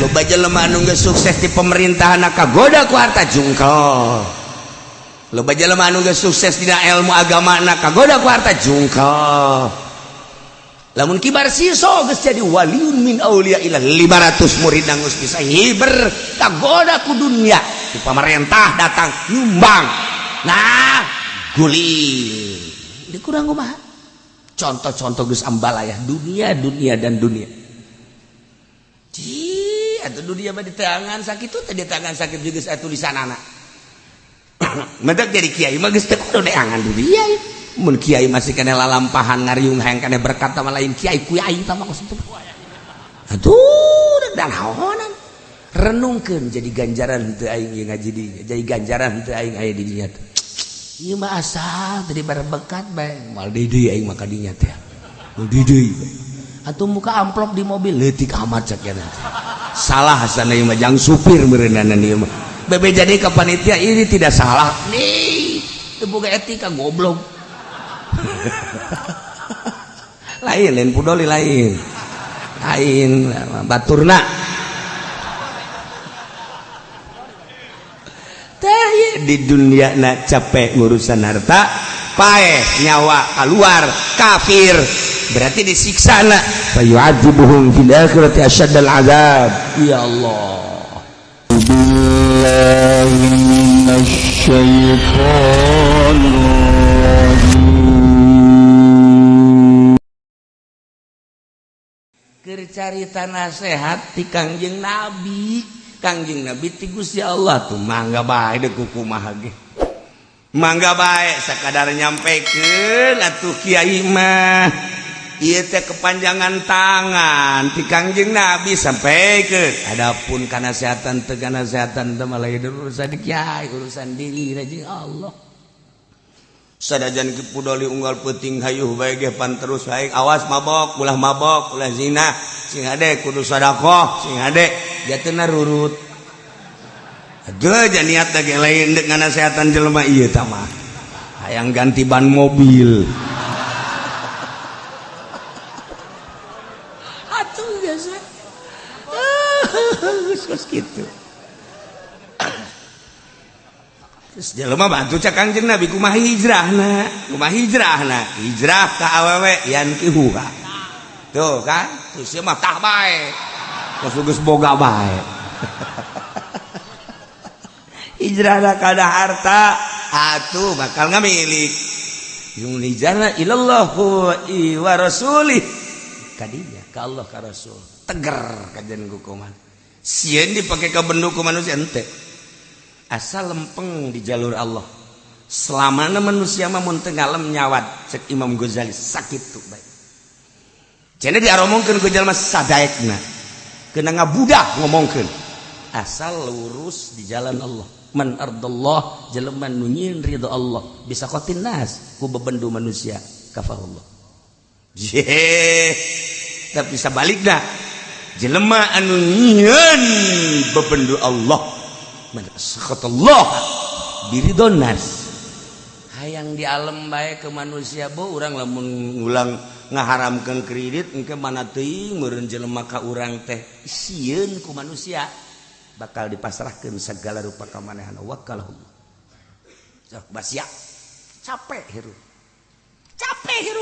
loba jelema anu geus sukses di pemerintahan kagoda ku harta jungkel. Loba jelema anu geus sukses dina ilmu agama kagoda ku harta jungkel. Lamun kibar siso geus jadi waliun min auliya ilah 500 murid geus bisa hiber kagoda ku dunia di pemerintah datang nyumbang. Nah, guling. Di kurang kumaha? Contoh-contoh geus ambalaya dunia dan dunia. Ci, atuh dunia mah di tangan sakit tuh di tangan sakit juga saya tulisanana. Mendak jadi kiai mah geus teu kudu deangan dunia ya. Mun kiai masih kena lalampahan ngariung hayang kena berkat sama lain kiai tah mah kosong. Aduh, dan naonan. Renungkeun jadi ganjaran teu aing ngaji di, jadi ganjaran teu aing aya di dinya teh. Ieu mah asal tadi berbekat bae. Mal deui aing mah ka dinya teh. Mal deui. Atuh muka amplop di mobil leutik amat cek ya. Salah sana ieu mah jang supir meureunana ieu mah. Bebe jadi ke panitia ini tidak salah. Nih, teu boga etika goblok. lain pudoli lain baturna teh di dunia na capek ngurusan harta paeh nyawa keluar kafir berarti disiksa na fayu'adzibuhum fil akhirati asyaddal azab ya Allah billahi minasyaitonir carita nasihat ti Kangjeng Nabi ti Gusti Allah tuh mangga bae deh kumaha ge mangga bae sakadar nyampekeun atuh kiai mah ieu teh kepanjangan tangan ti Kangjeng Nabi sampaikeun adapun kanasehatan teu kanasehatan teh mah lain urusan kiai urusan diri jeung Allah. Sadajan kipudoli unggal peuting hayuh bae ge pan terus baik awas mabok ulah zina sing hade kudu sedekah sing hade jatena rurut aduh jan niat da ge lain deuk nganasehatan jelema ieu tah mah hayang ganti ban mobil atuh biasa geus kitu. Terus jelema bantu cak Kangjeng Nabi kumaha hijrahna hijrah ka awewe yan kihuha tuh kan terus mah tah bae geus boga bae hijrahna kada harta atuh bakal ngamilik yung hijrahna ilallah wa rasulih kadinya ka Allah ka Rasul teger kajen kukuman sieun dipake ka bendu ku manusia ente asal lempeng di jalur Allah selamana manusia mah mun teu ngalem nyawat cek Imam Ghazali sakit tuh baik cenah diaromongkeun ku jalma sadaekna keuna ngabudah ngomongkeun asal lurus di jalan Allah man ardallah jelema nu nyieun ridho Allah bisa qatin nas ku bebendu manusia kafarullah tapi sabalikna jelema anu nyieun bebendu Allah sakatullah biridon nas hayang di alam bae ke manusia bo urang lamun ngulang ngaharamkeun kredit engke mana teuing meureun jelema ka urang teh sieun ku manusia bakal dipasrahkeun segala rupa ka manehna wakalahum sok basia capek hirup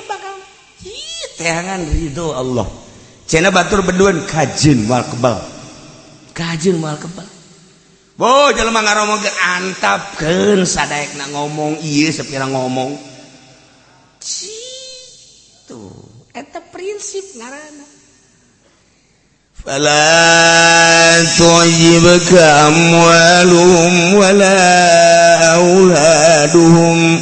bakal teangan ridho Allah cenah batur beduan kajin moal kebal Bo jelema ngaromongkeun antapkeun sadaekna ngomong ieu sapira ngomong. Citu eta prinsip ngaranna. Fala tu'jibka amwaluhum wala auladuhum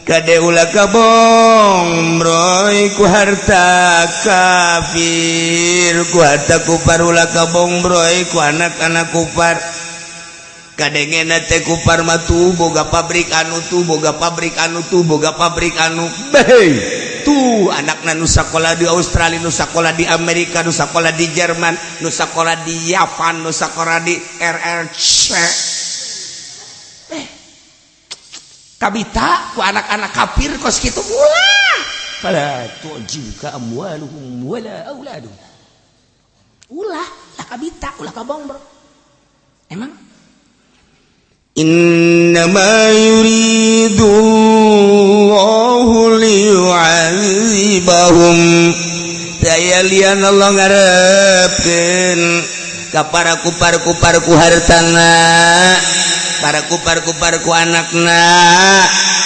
kade ulah kabong broy ku harta kafir ku harta kupar ulah kabong broy ku anak-anak kupar kadengena teh kupar matu boga pabrik anu beh tuh anakna nu sakola di Australia nu sakola di Amerika nu sakola di Jerman nu sakola di Yapan nu sakola di RRC kabita ku anak-anak kafir kos kitu ulah fala tu'jibka amwaluhum wala auladuhum ulah kabita ulah kabongbro emang innama yuridu Allahu liyu'adzibahum saya lian Allah ngarepkeun ka para kupar-kuparku hartana para kupar-kuparku anakna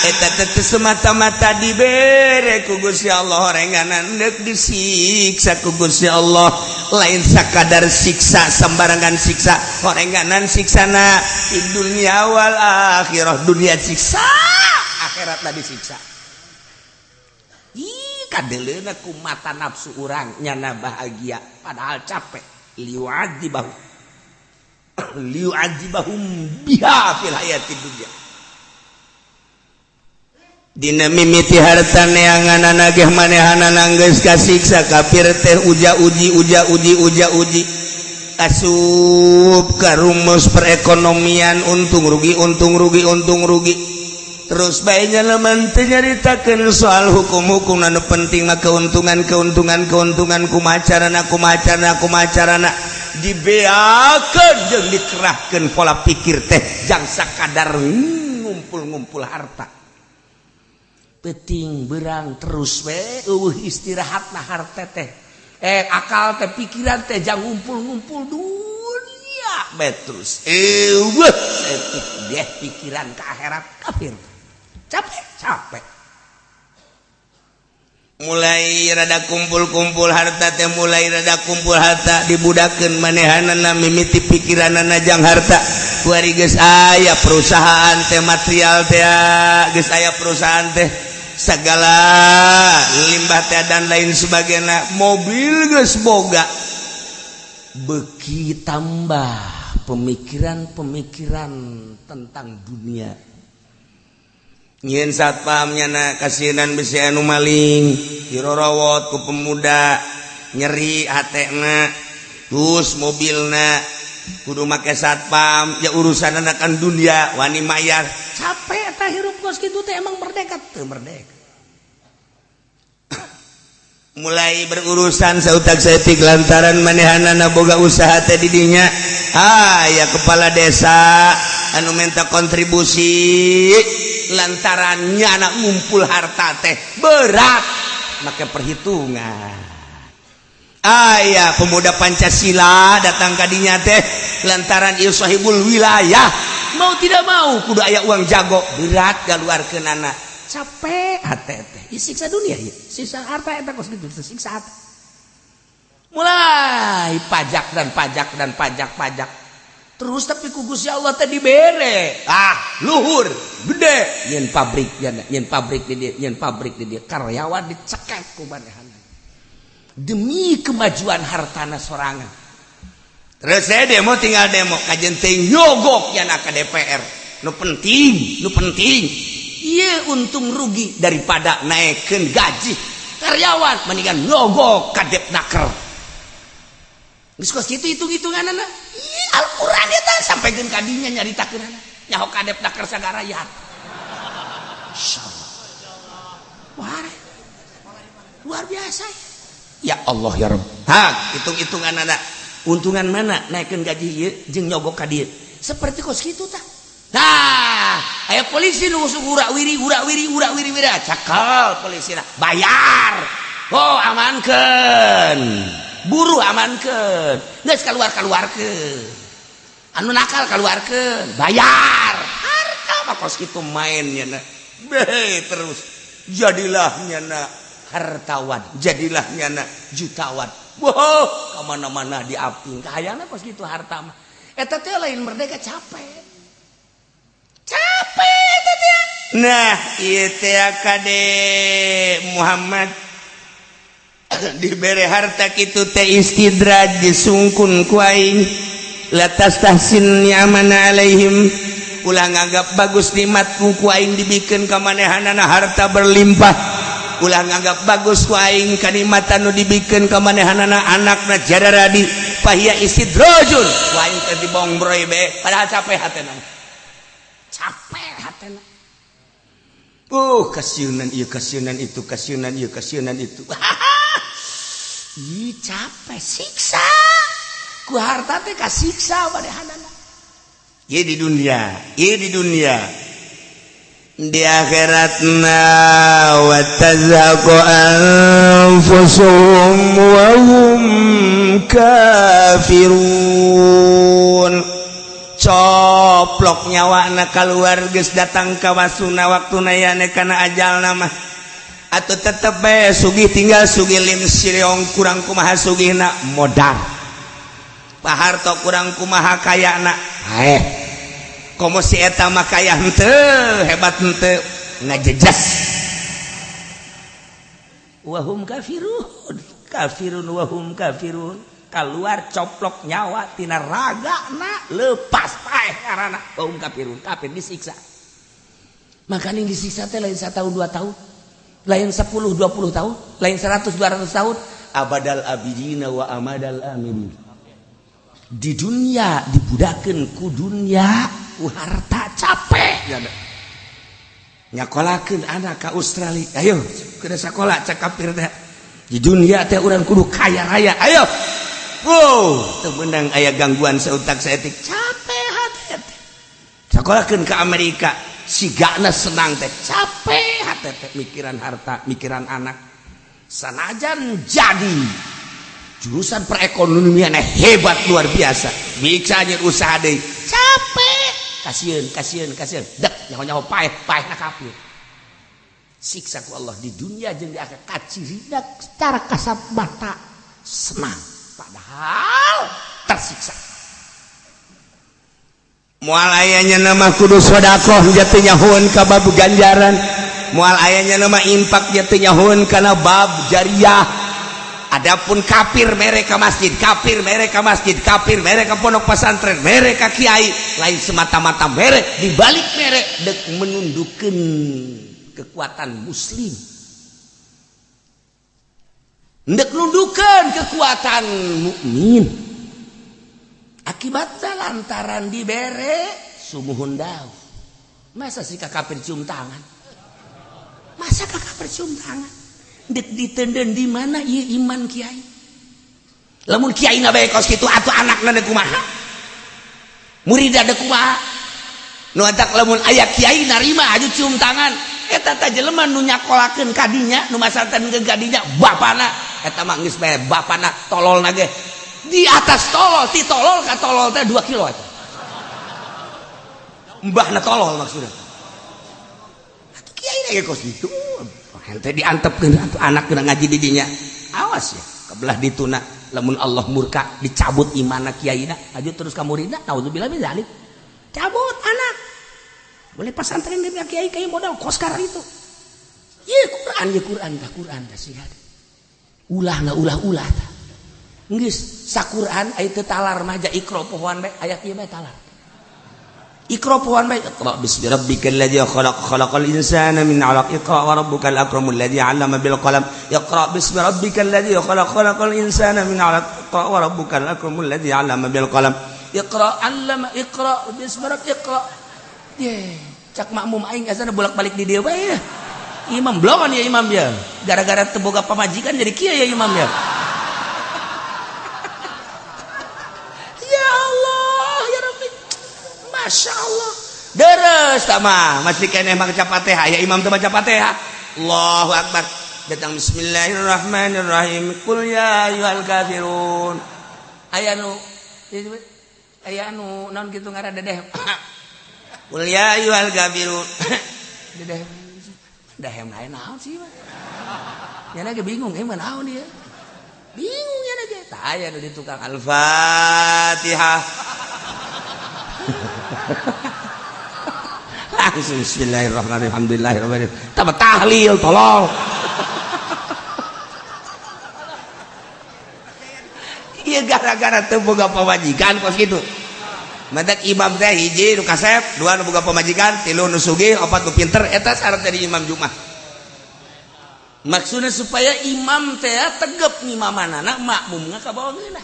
eta teh semata-mata dibere ku Gusti Allah renganan deuk disiksa ku Gusti Allah lain sakadar siksa sembarangan siksa renganan siksana di dunia wal akhirah dunia siksa akhiratna disiksa ih kadeleuna ku mata nafsu urang nyana bahagia padahal capek liu'adzibahum biha fil hayatid dunya dina mimiti harta neanganana ge manehanana geus kasiksa kafir teh uja-uji asup ka rumus perekonomian untung rugi terus bae nyalaman teh nyaritakeun soal hukum-hukum anu penting mah keuntungan kumacarana dibeakeun jeung dikerahkeun pola pikir teh jang sakadar ngumpul-ngumpul harta penting berang terus we istirahatna harta teh akal teh pikiran teh jang ngumpul-ngumpul dunia terus deh pikiran ke akhirat kafir capek mulai rada kumpul harta teh dibudakeun manehanana mimiti pikiranana jang harta kuari geus aya perusahaan teh material teh geus aya perusahaan teh segala limbah teh dan lain sebagainya mobil geus boga beki tambah pemikiran tentang dunia nyen satpam nyana kasinan besi anu maling dirorowot ku pemuda nyeri hatena terus mobilna kudu make satpam ya urusan anakan dunia wani mayar capek eta hirup kos kitu teh emang merdeka teu merdeka mulai berurusan sautak saeutik lantaran manehanana boga usaha teh di dinya ya kepala desa anu minta kontribusi lantarannya anak ngumpul harta teh berat make perhitungan pemuda Pancasila datang ka dinya teh lantaran ieu sahibul wilayah mau tidak mau kudu aya uang jago berat galuarkeun anak capek hate teh siksa dunia ieu siksa harta eta kos kitu siksa hati mulai pajak terus tapi ku Gusti Allah teh dibere luhur gede nyen pabrik di dia karyawan dicekek ku manehana demi kemajuan hartana sorangan terus saya demo kajen teh nyogok yana ka DPR nu penting ieu untung rugi daripada naikkeun gaji karyawan mendingan nyogok ka Depnaker geus kos kitu hitung-hitunganana Al-Quran eta sampaikeun ka dinya nyaritakeunana nyaho ka Depnaker sagarayat insyaallah luar biasa ya Allah ya Rabb hitung-hitunganana untungan mana naikkeun gaji ieu jeung nyogok ka dieu seperti kos kitu tah aya polisi nu urak-wiri cakal polisina bayar amankeun buru amankeun geus kaluarkeun anu nakal kaluarkeun bayar harta mah kos kitu main nya terus jadilah nyana hartawan jadilah nyana jutawan kamana-mana diaping kahayangna kos kitu harta mah eta teh lain merdeka capek eta teh nah ieu teh kade Muhammad dibere harta kitu teh istidraj disungkun ku aing latas tahsin ni'amana alaihim ulah nganggap bagus nikmatku ku aing dibikeun ka manehanana harta berlimpah ulah nganggap bagus ku aing kanikmatan nu dibikeun ka manehanana anakna jararadi fahiya istidrajun ku aing teh dibongbroy be padahal capek hatena kasiunan itu ih capek siksa ku harta teh kasiksa badehanana. Ieu di dunia, di akhiratna wa tazhaqu anfusuhum wa hum kafirun. Coplok nyawana keluar geus datang ka wasuna waktuna yane kana ajalna mah. Atuh tetep bae sugih tinggal sugih lim siriong kurang kumaha sugihna modal. Paharto kurang kumaha kayana. Komo si eta mah kaya henteu, hebat henteu, ngajejas. Wahum kafirun wahum kafirun. Keluar coplok nyawa tina ragana lepas paeh karana wahum kafirun, kafir disiksa. Makanya disiksa teh lain 1 tahun 2 tahun, lain 10 20 tahun, lain 100 200 tahun, Abadal abidina wa amadal amilin. di dunia dibudakeun ku dunia ku harta capek Nyakolakeun anak ka Australia. Ayo kada sakola cak kafir teh. Di dunia teh urang kudu kaya raya. Ayo. Wow, teu beunang aya gangguan sautak saeutik. Capek hate teh. Sakolakeun ka Amerika, sigana senang teh. Capek hate teh mikiran harta, mikiran anak. Sanajan jadi jurusan perekonomian hebat luar biasa. Bisa aja usaha deui. Capek. Kasieun. Dak nyaho-nyaho paeh na kafir. Siksa ku Allah di dunia jeung di akhirat kacirina secara kasat mata senang. Padahal tersiksa. Moal ayanya nama kudu sedekah jatuh nyahoon ka bab ganjaran. Moal ayanya nama infak jatuh nyahoon kana bab jariyah. Adapun kafir mereka masjid, kafir mereka pondok pesantren, mereka kiai, lain semata-mata merek dibalik merek dek menundukkan kekuatan muslim. Hendak nundukan kekuatan mukmin. Akibatnya lantaran dibere sumuhun daun. Masa sih kafir cium tangan? Masa kafir cium tangan? Dek ditenden di mana ieu iman kiai? Lamun kiai na bae kos kitu atuh anakna deuk kumaha? Murid deuk kumaha? Nu atak lamun aya kiai narima aju cium tangan, eta teh jelema nu nyakolakeun kadinya, nu masalkan ke kadinya bapana. Eta mah geus bae bapana tololna ge di atas tolol, ti tolol ka tolol teh 2 kilo eta. Mbahna tolol maksudna. Atuh kiai ge kos ditu, ente diantepkeun atuh anak kena ngaji di dinya. Awas ya, kebelah dituna lamun Allah murka dicabut imanna kiaina, aju terus ka muridna, naudzubillah min zalik. Cabut anak. Boleh pesantren ge kiai modal kos karena itu. Ieu Quran teh sih. Ulah tah. Geus saquran aya teu talar mah ja ikra pohoan bae ayat ieu bae talar. Ikra pohoan bae iqra bismi rabbikal ladzi khalaqal insana min 'alaq iqra wa rabbukal akramul ladzi 'allama bil qalam iqra bismi rabbikal ladzi khalaqal insana min 'alaq iqra wa rabbukal akramul ladzi 'allama bil qalam iqra bismi rabbikal iqra. Ye, cak makmum aing asana bolak-balik di dieu bae. Imam blongan ya imam dia. Gara-gara teu boga pamajikan jadi kieu ya imam ya. Ya Allah, ya Rabbi. Masya Allah. Deres tama, masih keneh baca Fatihah. Ya imam teu baca Fatihah. Allahu Akbar. Datang bismillahirrahmanirrahim. Qul ya ayyuhal kafirun. Aya nu naon kitu ngaran dedeh. Qul ya ayyuhal kafirun. Dedeh dahem lain naon sih mah. Nya ge bingung emang naon dia. Bingung nya ge. Tah aya nu di tukang Al-Fatihah. Langsung bismillahirrahmanirrahim. Alhamdulillahirabbil alamin. Tambah tahlil tolol. Ieu gara-gara teu boga pamajikan kos kitu. Madak imam teh hiji nu kasep, 2 nu boga pamajikan, 3 nu sugih, 4 nu pinter, eta syarat dari imam Jumat. Maksudna supaya imam teh tegep ngimamanana makmumna ka bawageuna.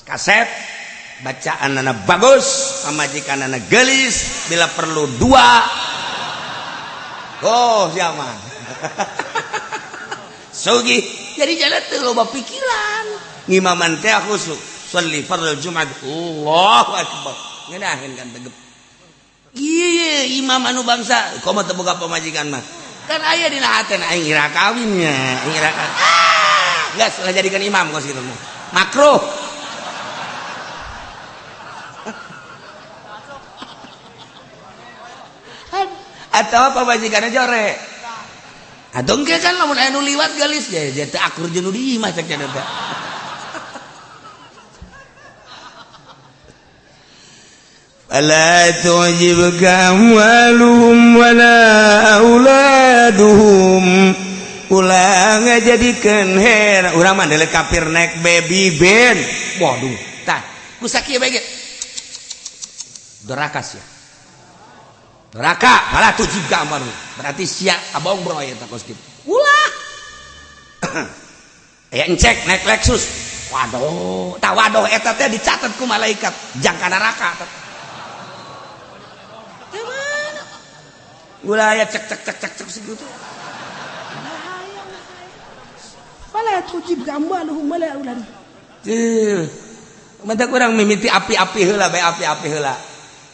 Kasep bacaanana bagus, pamajikanana geulis, bila perlu 2. Oh, zaman. Sugih, jadi jalan teu loba pikiran. Ngimaman teh khusyuk. sholli fardhu Jumat Allahu akbar ngeunaheun kan tegep ieu imam anu bangsa komo teu boga pamajikan mah kan aya dina hateun aing ira kawinnya ira geus lah jadikeun imam kos kitu mah makruh atau pamajikanna jore atuh engke kan lamun aya nu liwat gelis ya teu akur jeung nu di imah cek cenah teh Ala tu'jibka amwaluhum wala auladuhum ulah ngajadikeun heran urang mah deuleu kafir naik baby band waduh tah ku sakieu bae ge doraka sia doraka malah tu'jibka amwaluhum berarti sia abong bro eta kos kitu ulah aya encek naik Lexus waduh tah waduh eta teh dicatet ku malaikat jangka neraka teh ulah aya cek segitu Wala tujib gambaluhum wala aulad. Mata kurang mimiti api-api heula bae api-api heula.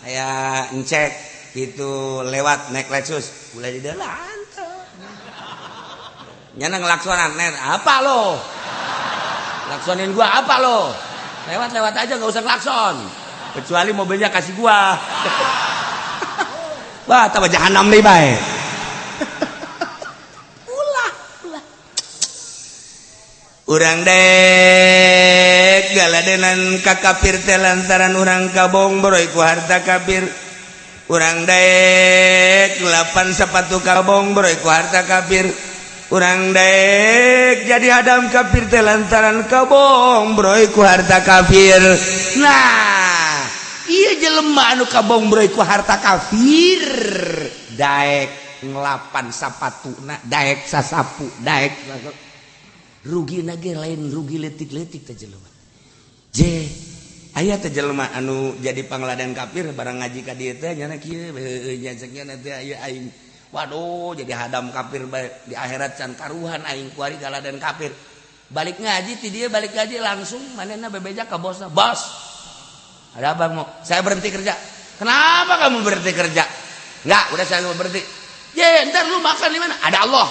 Aya encek itu lewat naik Lexus ulah di dalan teh. Nyana ngelaksonan apa lo? Laksonin gua apa lo? Lewat-lewat aja enggak usah klakson. Kecuali mobilnya kasih gua. Wah, tambah jahanam deui bae. Urang dek galadenan ka kafir teh lantaran urang kabong boroy ku harta kafir. Urang dek lapan sepatu kabong boroy ku harta kafir. Urang dek jadi hadam kafir teh lantaran kabong boroy ku harta kafir. Nah, ieu jelema anu kabong boroy ku harta kafir daek ngelapan sapatuna, daek sasapu, daek rugi nage lain rugi letik-letik teh jelema. Je aya teh jelema anu jadi pangladan kafir barang ngaji ka dieu teh nya kieu nya saknya teh aya aing. Waduh jadi hadam kafir di akhirat can karuhan aing kuari galadan kafir. Balik ngaji ti dieu balik ngaji langsung manehna bebeja ka bosna. Bos. Ada abang mau saya berhenti kerja. Kenapa kamu berhenti kerja? Enggak, udah saya mau berhenti. Ye, ntar lu makan di mana? Ada Allah.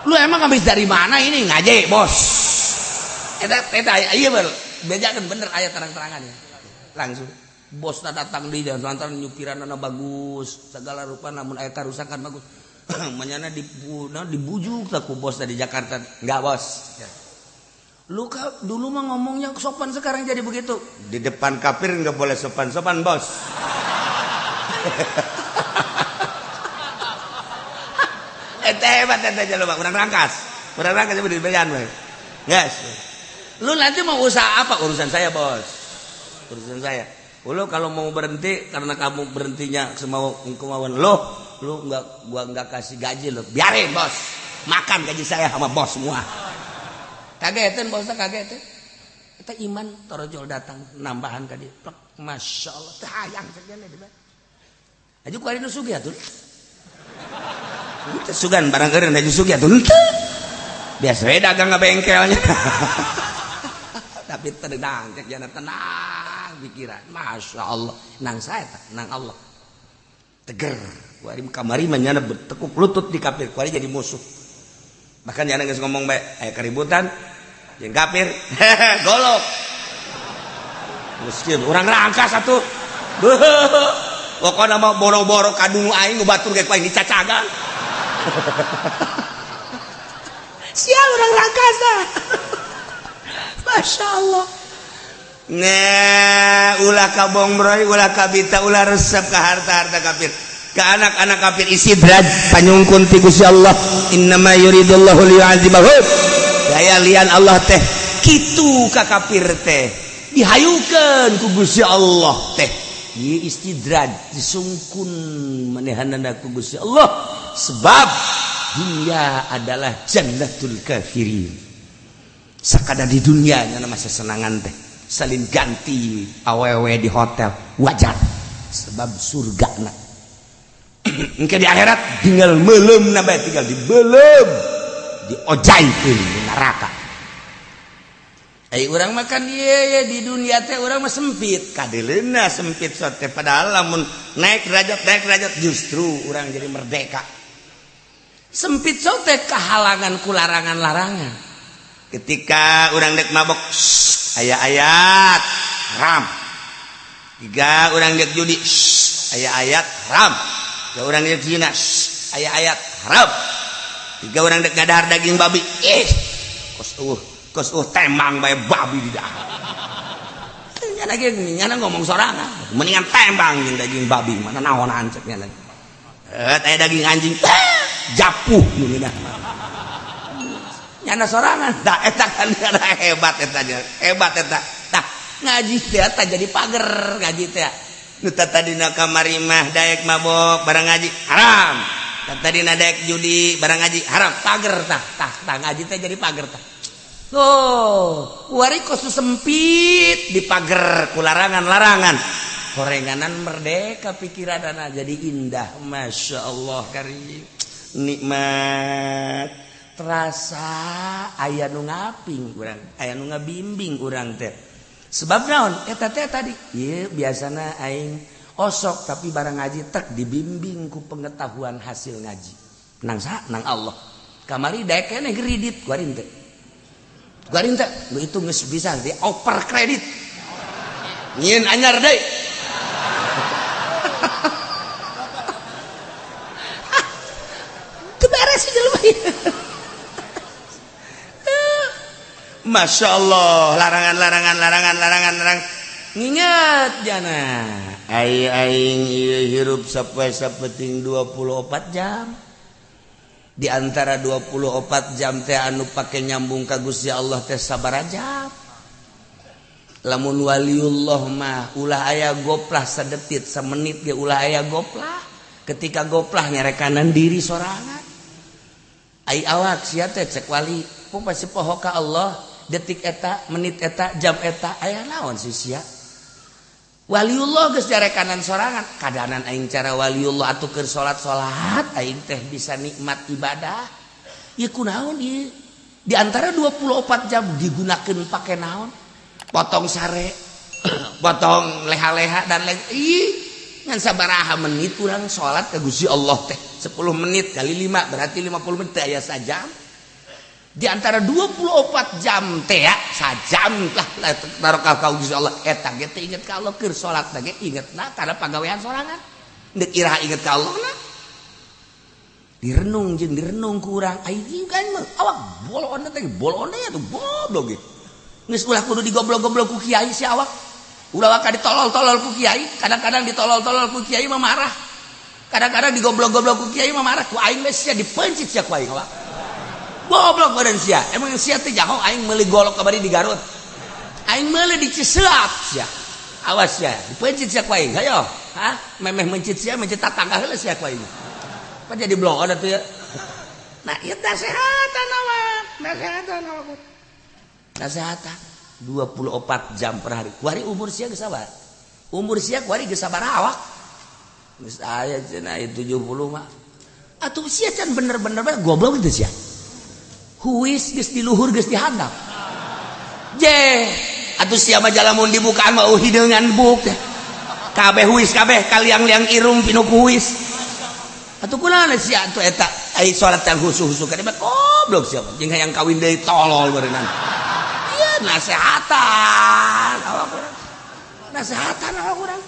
Lu emang habis dari mana ini ngaji bos? Eta iya baru bejakan bener ayat terang-terangan ya. Langsung bos datang di jalan lantaran nyupiranana bagus segala rupa namun ayat karusakan bagus. Manyana dibujuk tak ku bos dari Jakarta enggak bos. Ya. Lu dulu mah ngomongnya sopan sekarang jadi begitu. Di depan kafir enggak boleh sopan-sopan bos. Hebat aja lo bang, urang rangkas coba dibayar bang. Yes. Lu nanti mau usaha apa? Urusan saya bos, urusan saya. Lu kalau mau berhenti karena kamu berhentinya semau kemauan lo, gua nggak kasih gaji lo, biarin bos, makan gaji saya sama bos semua. Kagetin bosnya kagetin. Kita iman torojol datang nambahan ka dieu. Masya Allah, hayang saja nih deh. Aja ku ari nu sugih atuh. Sugan barang keren aja sugi atuh biasa we dagang ka bengkelnya tapi tenang cek jana tenang pikiran Masya Allah nang saya nang Allah teger kuari kamari manyana bertekuk lutut di kafir kuari jadi musuh bahkan jana geus ngomong bae aya keributan jeung kafir golok miskin urang rangkas atuh pokona mah boro-boro kadung aing nu batur ge paing dicacagan sia orang rangkasa. Masya Allah. Nah, ulah kabong broy, ulah kabita, ulah resep ke harta-harta kafir. Ke anak-anak kafir istidraj panyungkun ti Gusti Allah. Innama yuridullahu liyu'adzibahum. Daya lian Allah teh kitu ka kafir teh. Dihayukeun ku Gusti Allah teh. Ieu istidraj disungkun manehanana ku Gusti Allah. Sebab dunia adalah jannatul kafirin. Sakada di dunia nya masa senangan teh salin ganti awewe di hotel wajar sebab surga na. Engke di akhirat tinggal meuleum na bae tinggal dibeuleum diojaikeun di neraka. orang makan di dunia teh orang mah sempit kadelena sempit sote padahal lamun naik derajat justru orang jadi merdeka. Sempit sote kehalangan ku larangan-larangan. Ketika orang dek mabok ayat-ayat haram. Tiga orang dek judi ayat-ayat haram. Tiga orang dek zina ayat-ayat haram. Tiga orang dek ngadahar daging babi kos tembang bae babi di dahar. Nyana ngomong sorangan Mendingan tembang jeung daging babi mana naonan cek nya lagi. Aya daging anjing japuh nu dah. Nyana sorangan Da eta kan hebat eta nya. Hebat eta. tah ngaji teh tah jadi pager ngaji teh. Nu tadina kamari mah daek mabok barang ngaji haram. Tadina daek judi barang ngaji haram. Pager tah ngaji teh jadi pager tah. Oh, wari kosu sempit di pager ku larangan-larangan. Horenganan merdeka pikiranana jadi indah. Masya Allah karim. Nikmat terasa aya nu ngaping urang, aya nu ngabimbing urang teh. Sebab naon? Eta teh tadi. Ieu biasana aing osok tapi barang ngaji tek dibimbing ku pengetahuan hasil ngaji. Nang saha? Nang Allah. Kamari daek keneh kredit kuarin teh. Garing teh itu geus bisa di oper kredit. Nyieun anyar deui. Teu beres jelema ieu. Masya Allah larangan. Nginget jana. Aing ieu hirup sapoe sapeting 24 jam. Di antara 24 jam teh anu pake nyambung ka Gusti Allah teh sabaraha jam. Lamun waliullah mah ulah aya goplah sadetik samenit ge ulah aya goplah. Ketika goplah nyarekanan diri sorangan. Ai awak sia teh cek wali, pasti poho ka Allah detik eta, menit eta, jam eta aya naon sih sia? Waliullah geus jarekanan sorangan. Kadanan aing cara waliullah atuh keur salat aing teh bisa nikmat ibadah. Ieu kunaon ieu? Di antara 24 jam digunakeun pake naon? Potong sare, potong leha-leha dan ngan sabaraha menit urang salat ka Gusti Allah teh? 10 menit kali 5 berarti 50 menit aya sajam. Di antara 24 jam teh ya sajam lah barokah ka Gusti Allah eta ge teh inget ka Allah keur salat teh ingetna kana pagawean sorangan deuk iraha inget ka Allah na direnung jeung direnung ku urang ai kan mah awak bolon teh bolon ya tuh goblok ge geus ulah kudu digoblok-goblok ku kiai si awak ulah waka ditolol-tolol ku kiai kadang-kadang ditolol-tolol ku kiai mah marah kadang-kadang digoblok-goblok ku kiai mah marah ku aing mah sia dipencit sia ku aing awak goblok badan sia emang sia teh jahong aing meuli golok kabari di Garut aing meuli di Ciseap sia awas sia dipencit sia ku aing hayo memeh mencit sia mencit tatangga heula sia ku aing apa jadi bloon atuh ya nah ieu nasehatan awak nasehatan 24 jam per hari kuari umur sia geus sabaraha umur sia kuari geus sabaraha awak geus aya cenah 70 mah atuh sia can bener-bener goblok itu sia huis geus di luhur geus dihandap. Je, atuh sia mah jalamun dibukaan mah hideungan buk teh. Kabeh huis kabeh kaliang-liang irung pinu ku huis. Atuh kunaon sia atuh eta ai salat teh husu-husu ka mah goblok sia jeung hayang kawin deui tolol beureunan. Ieu nasehatan awak urang. Nasehatan awak urang.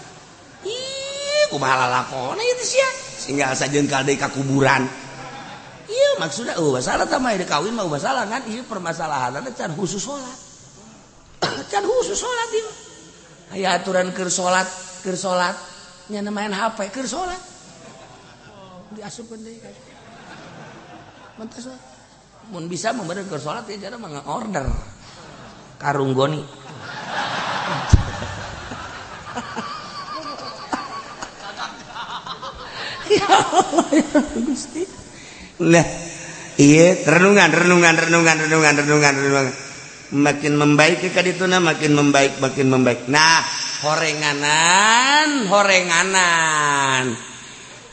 Ih, kumaha lalakona ieu teh sia. Singgal sajeungkal deui ka kuburan. Iya maksudnya masalah tamah ada kawin mah masalah kan iya permasalahan ada can khusus sholat can khusus sholat ieu aya aturan keur sholat nya main HP keur sholat diasupkeun deui mantas mun bisa meureun keur sholat ya cara mah order karung goni ya Allah ya Gusti. Nah, iya renungan. Makin membaik ka dituna makin membaik. Nah, horenganan.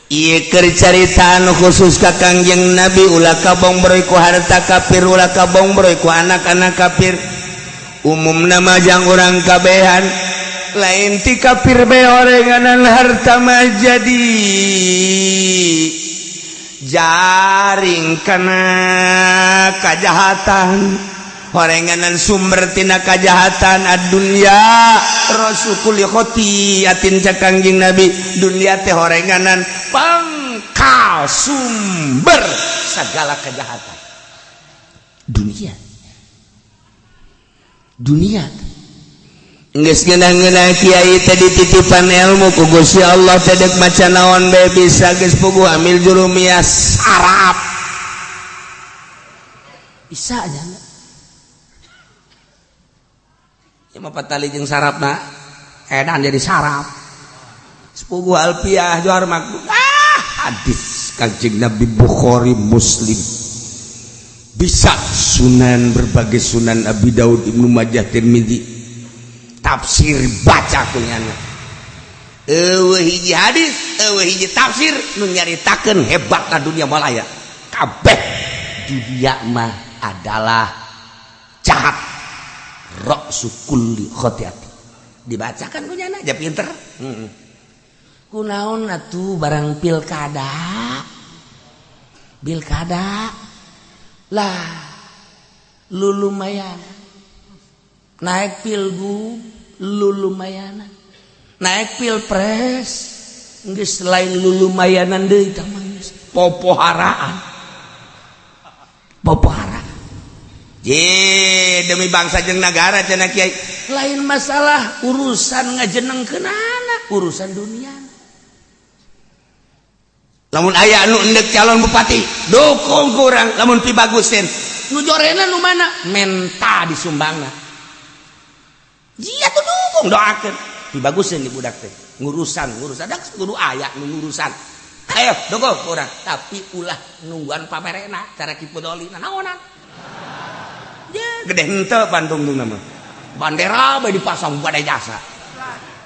Ieu keur carita anu khusus ka Kangjeng Nabi ulah kabong broy ku harta kafir ulah kabong broy ku anak-anak kafir umum namajang orang kabehan lain ti kafir be orenganan harta mah jadi jaring kana kajahatan horenganan sumber tina kajahatan adunya rasukul khoti atin cakangjing nabi dunia teh horenganan pangkal sumber segala kejahatan dunia geus ngeunah-ngeunah kiai teh dititipan ilmu ku Gusti Allah teh deuk maca naon bae bisa geus puguh amil jurumiyah sarap bisa aja ya mah patali jeung sarapna edan jadi sarap sepuguh alfiah johar makdum hadis Kanjeng Nabi Bukhari Muslim bisa sunan berbagai sunan Abi Daud Ibnu Majah Tirmidzi tafsir baca kunyana eueuh hiji hadis eueuh hiji tafsir nu nyaritakeun hebatna dunia malaya kabeh dunia mah adalah jahat ra'su kulli khati'ati dibacakan kunyana aja pinter kunaon atuh barang pilkada lah lu lumayan naik pilgub lu lumayan naik pilpres geus lain lu lumayanan deui tah mah popoharaan je demi bangsa jeung nagara cenah kiai lain masalah urusan ngajenengkeunana urusan dunia lamun aya anu endek calon bupati dukung kurang lamun pi bagusin nu jorena nu mana menta disumbangna jiya tuh dukung doakeun pi bagusin di budak teh ngurusan dak kudu aya nu ngurusan ayo dukung kurang tapi ulah nungguan pamerena cara kipodoli naonan ya gede henteu Bandung mah bandera bae dipasang pada jasa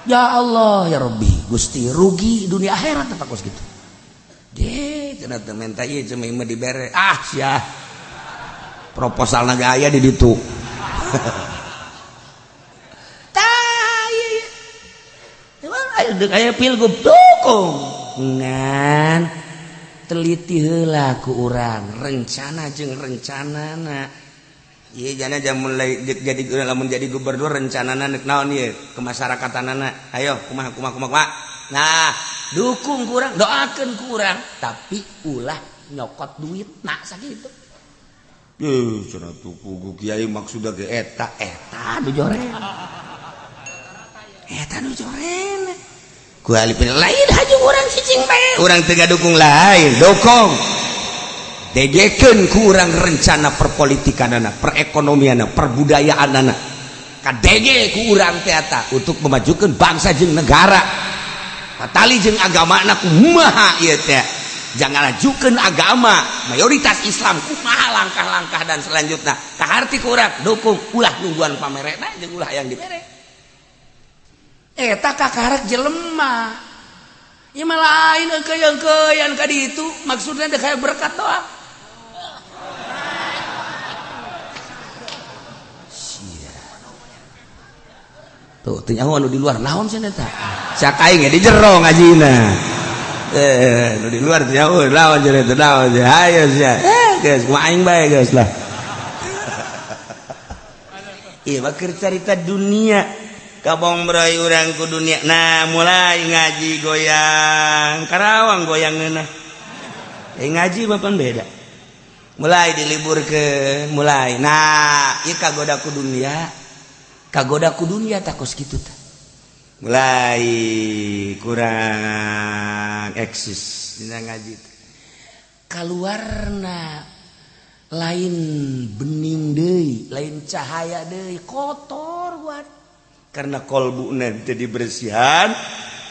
ya Allah ya Rabbi Gusti rugi dunia akhirat teh pakos gitu deh cenah teh menta ieu cuma mah dibere sia proposal naga aya di ditu tah ieu ayo deuk aya pilgub dukung ngan teliti heula ku urang rencana jeung rencanana ieu jana mulai jadi lamun jadi gubernur rencanana neuk naon ieu kemasyarakatan ayo kumaha nah dukung kurang doakeun kurang tapi ulah nyokot duit nak sakitu cenah tuku kiai maksudna ge eta nu joren ku alipin lain hajung urang cicing bae urang teu dukung lain dukung degekeun ku urang rencana perpolitikanana perekonomianna perbudayaanana kadege ku urang teh eta untuk memajukeun bangsa jeung negara tali jeung agamana kumaha ieu teh jangan ajukeun agama mayoritas Islam kumaha langkah-langkah dan selanjutnya kaharti kurang dukung ulah nungguan pamerena jeung ulah yang dibere eta kakarek jelema ieu mah lain keuyang-keuyang ka ditu maksudna teh kayak berkat doang tuh tanya anu di luar naon cenah eta sak aing di jero ngajina nu di luar teh naon cenah eta naon ayo sia geus ku aing bae geus lah ieu mah keur carita dunia kabong berai urang ku dunia nah mulai ngaji goyang Karawang goyang neunah ngaji mah pan beda mulai diliburkeun mulai nah ieu kagoda ku dunia takos kitu tah mulai kurang eksis dina ngaji kaluarna lain bening deui lain cahaya deui kotor buat karena kolbuna teu dibersihan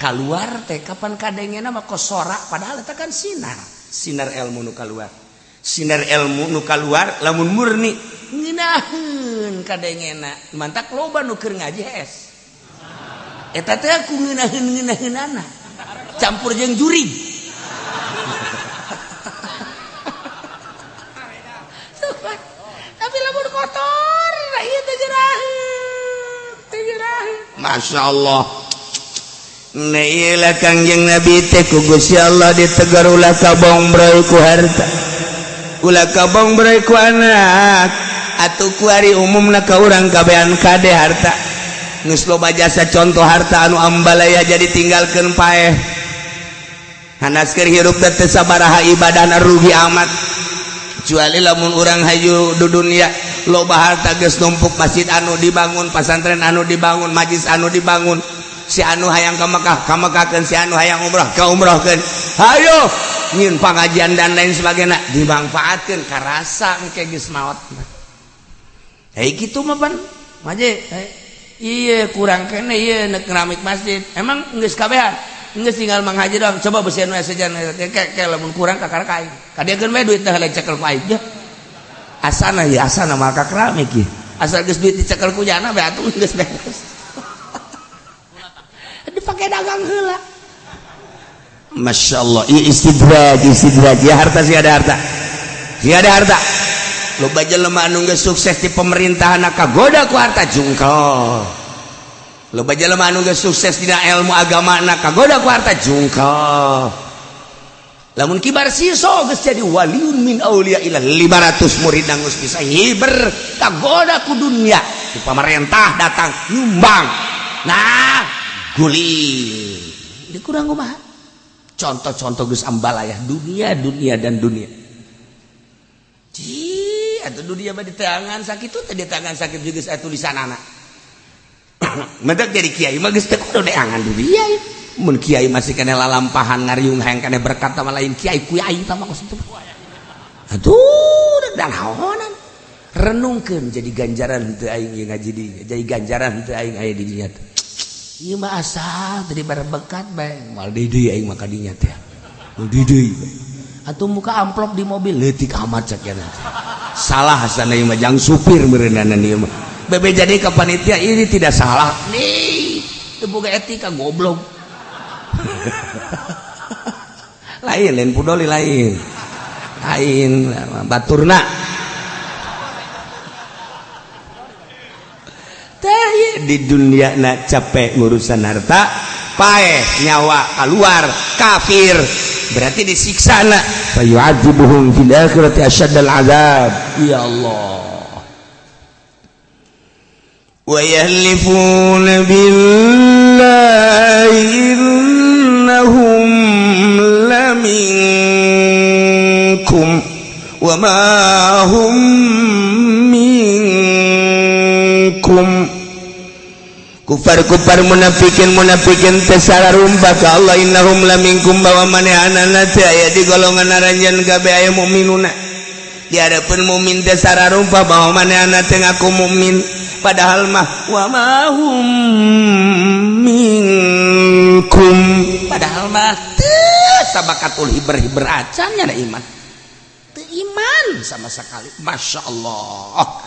kaluar teh kapan kadengena mah kosorak padahal eta kan sinar ilmu nu kaluar lamun murni ngeunaheun kadengena mantak loba nu keur ngaji es eta teh ku ngeunaheun-ngeunaheunana campur jeung jurig tapi lamun kotor ieu teh jeraheun Masya Allah Nailah Kangjeng Nabi teh ku Gusti Allah ditegur ulah kabong broy ku harta ulah kabong broy ku anak atuh ku ari umumna ka urang kabehan kade harta geus loba jasa contoh harta anu ambalaya jadi tinggalkeun paeh hanaskeun hirup teh sabaraha ibadah rugi amat kecuali lamun urang hayu di dunia loba harta geus numpuk masjid anu dibangun pasantren anu dibangun majlis anu dibangun si anu hayang ka Mekah si anu hayang umrah ka umrahkeun hayo nyieun pangajian dan lain sebagainya dimanfaatkeun karasa engke geus maot kitu mah pan maje iya kurang kene ieu keramik masjid emang geus kabehan geus tinggal manghaji doang coba besian we sejan ke lamun kurang kakar ka aing kadiekeun we duit teh cekel ku aing asana maka keramik ieu asal geus duit dicekel ku jana we atuh geus beres dipake dagang heula. Masya Allah istidraj ya harta sih ada harta lo baca lemah anu geus sukses di pemerintahan kagoda ku harta jungkel lo baca lemah anu geus sukses dina ilmu agama kagoda ku harta jungkel lamun kibar siso geus jadi waliun min aulia ilah 500 murid nang geus bisa hiber kagoda ku dunia di pemerintah datang nyumbang nah guling dikurang kumaha contoh-contoh geus ambalayah dunia dan dunia atuh dunia mah di tangan sakit teh di tangan sakit juga geus tulisanana mentek jadi kiai mah geus teu kudu deangan dunia mun kiai masih kena lalampahan ngariung hayang kena berkat sama lain kiai aing tah mah kitu aduh dan haonan renungkeun jadi ganjaran teu aing ngaji dieu jadi ganjaran teu aing aya di dinya teh ieu mah asal tadi berbekat bae mal deui aing mah kadinya teh mal deui atuh muka amplop di mobil leutik amat sakieu salah asana ieu mah jang supir meureunana ieu mah bebe jadi ka panitia ini tidak salah nih teu boga etika goblok lain pudoli lain baturna di dunia nak capek ngurusan harta paeh nyawa keluar kafir berarti disiksa na fa yu'adzibuhum fil akhirati asyaddal azab ya Allah wa yahlifuna billahi innahum laminkum wa ma hum minkum kufar munafikin tesararumpa ka Allah innahum laminkum bahwa manehanana teh aya di golongan aranjeun gabe aya mukminuna di hadapan mukmin tesararumpa bahwa manehanana teh ngaku mukmin padahal mah wa ma hum minkum padahal mah teu sabakatul hiber acan nya iman teu iman sama sekali Masya Allah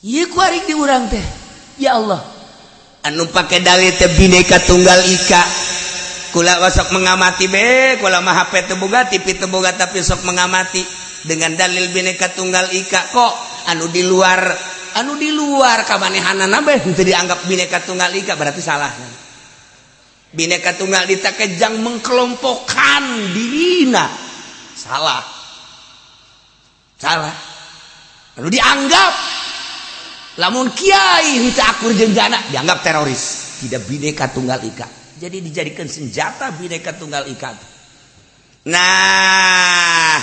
ieu ku ari di urang teh ya Allah anu pake dalil teh bineka tunggal ika kula sok mengamati kula mah HP teu boga TV teu boga tapi sok mengamati dengan dalil bineka tunggal ika kok anu di luar kamanehanana teu dianggap bineka tunggal ika berarti salah bineka tunggal ika kejang mengkelompokkan dirina salah anu dianggap lamun kiai henteu akur jeung jana dianggap teroris tidak bineka tunggal ika jadi dijadikan senjata bineka tunggal ika nah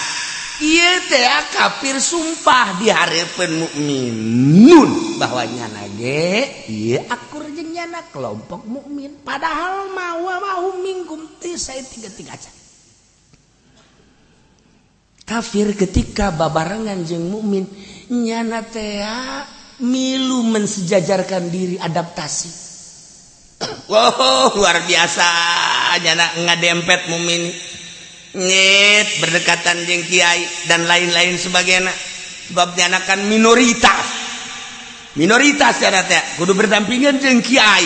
ieu teh kafir sumpah di hareupeun mukminun bahwa nyana ge ieu akur jeung nyana kelompok mukmin padahal mawa mahum minkum teh sae tiga-tiga acan kafir ketika babarengan jeung mukmin nyana teh milu mensejajarkan diri adaptasi wow luar biasa nyana ngadempet mukmin nyet berdekatan jeung kiai dan lain-lain sebagainya sebab nyana kan minoritas nyana teh kudu berdampingan jeung kiai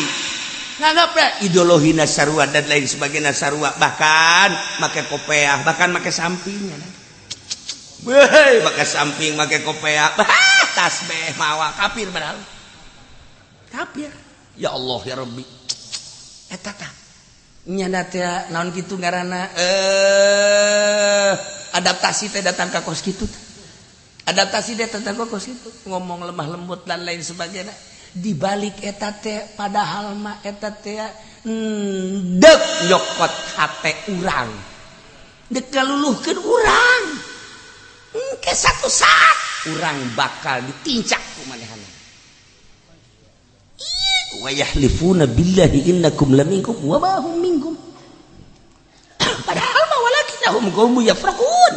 nganggap ideologina sarua dan lain sebagainya sarua bahkan make kopiah bahkan make samping make samping make kopiah tasbih mawa kafir padahal kafir. Ya Allah ya Rabbi. Eta tah. Nyana teh naon kitu ngaranna adaptasi teh datang ka kos kitu. Adaptasi teh datang ka kos kitu. Ngomong lemah lembut dan lain sebagainya. Di balik eta teh padahal mah eta teh dek nyokot hate urang. Dek galuluhkeun urang. Ke satu saat urang bakal ditincak ku manehana. Wa yahlifuna billahi innakum laminkum wa ma hum minkum. Padahal mah walakinnahum qaumun yafraqun.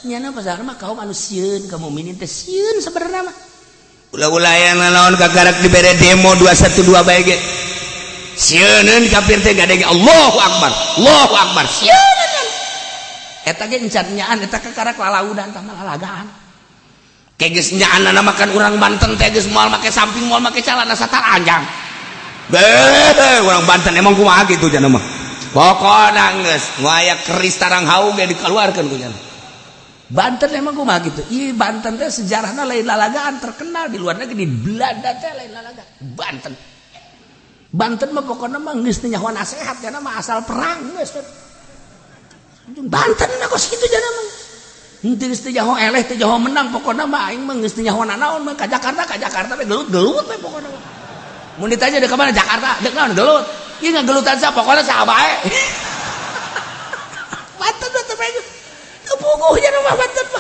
Nyana pasar mah kaum anu sieun, kaum mukminin teh sieun sabarna mah. Ulah-ulah yang naon kagarak dibere demo 212 bae ge. Sieun kafir teh gadege Allahu Akbar. Allahu Akbar. Sieun. Eta ge encan nyaan eta kagarak lalaudan tah malalagaan. Ke geus nyaanna makan urang Banten teh geus moal make samping moal make calana sataranjang. Orang Banten emang kumaha gitu cenah mah. Pokona geus waya keris tarang haung ge dikeluarkeun ku cenah. Banten emang kumaha gitu. Ieu Banten teh sejarahna lain lalagaan terkenal di luar negeri, di Belanda teh lain lalagaan. Banten. Banten mah pokona mah geus teu nyaho nasehat cenah mah asal perang geus. Banten mah kos kitu cenah mah. Henteu geus teu nyaho eleh teu nyaho menang pokona mah aing mah geus teu nyaho naon mah ka Jakarta we gelut-gelut we pokona mah. Mun ditanya dek ka mana Jakarta, dek naon gelut. Ieu ngagelutan sa pokona saha bae. Banten teh bae. Teu puguh nya mah Banten mah.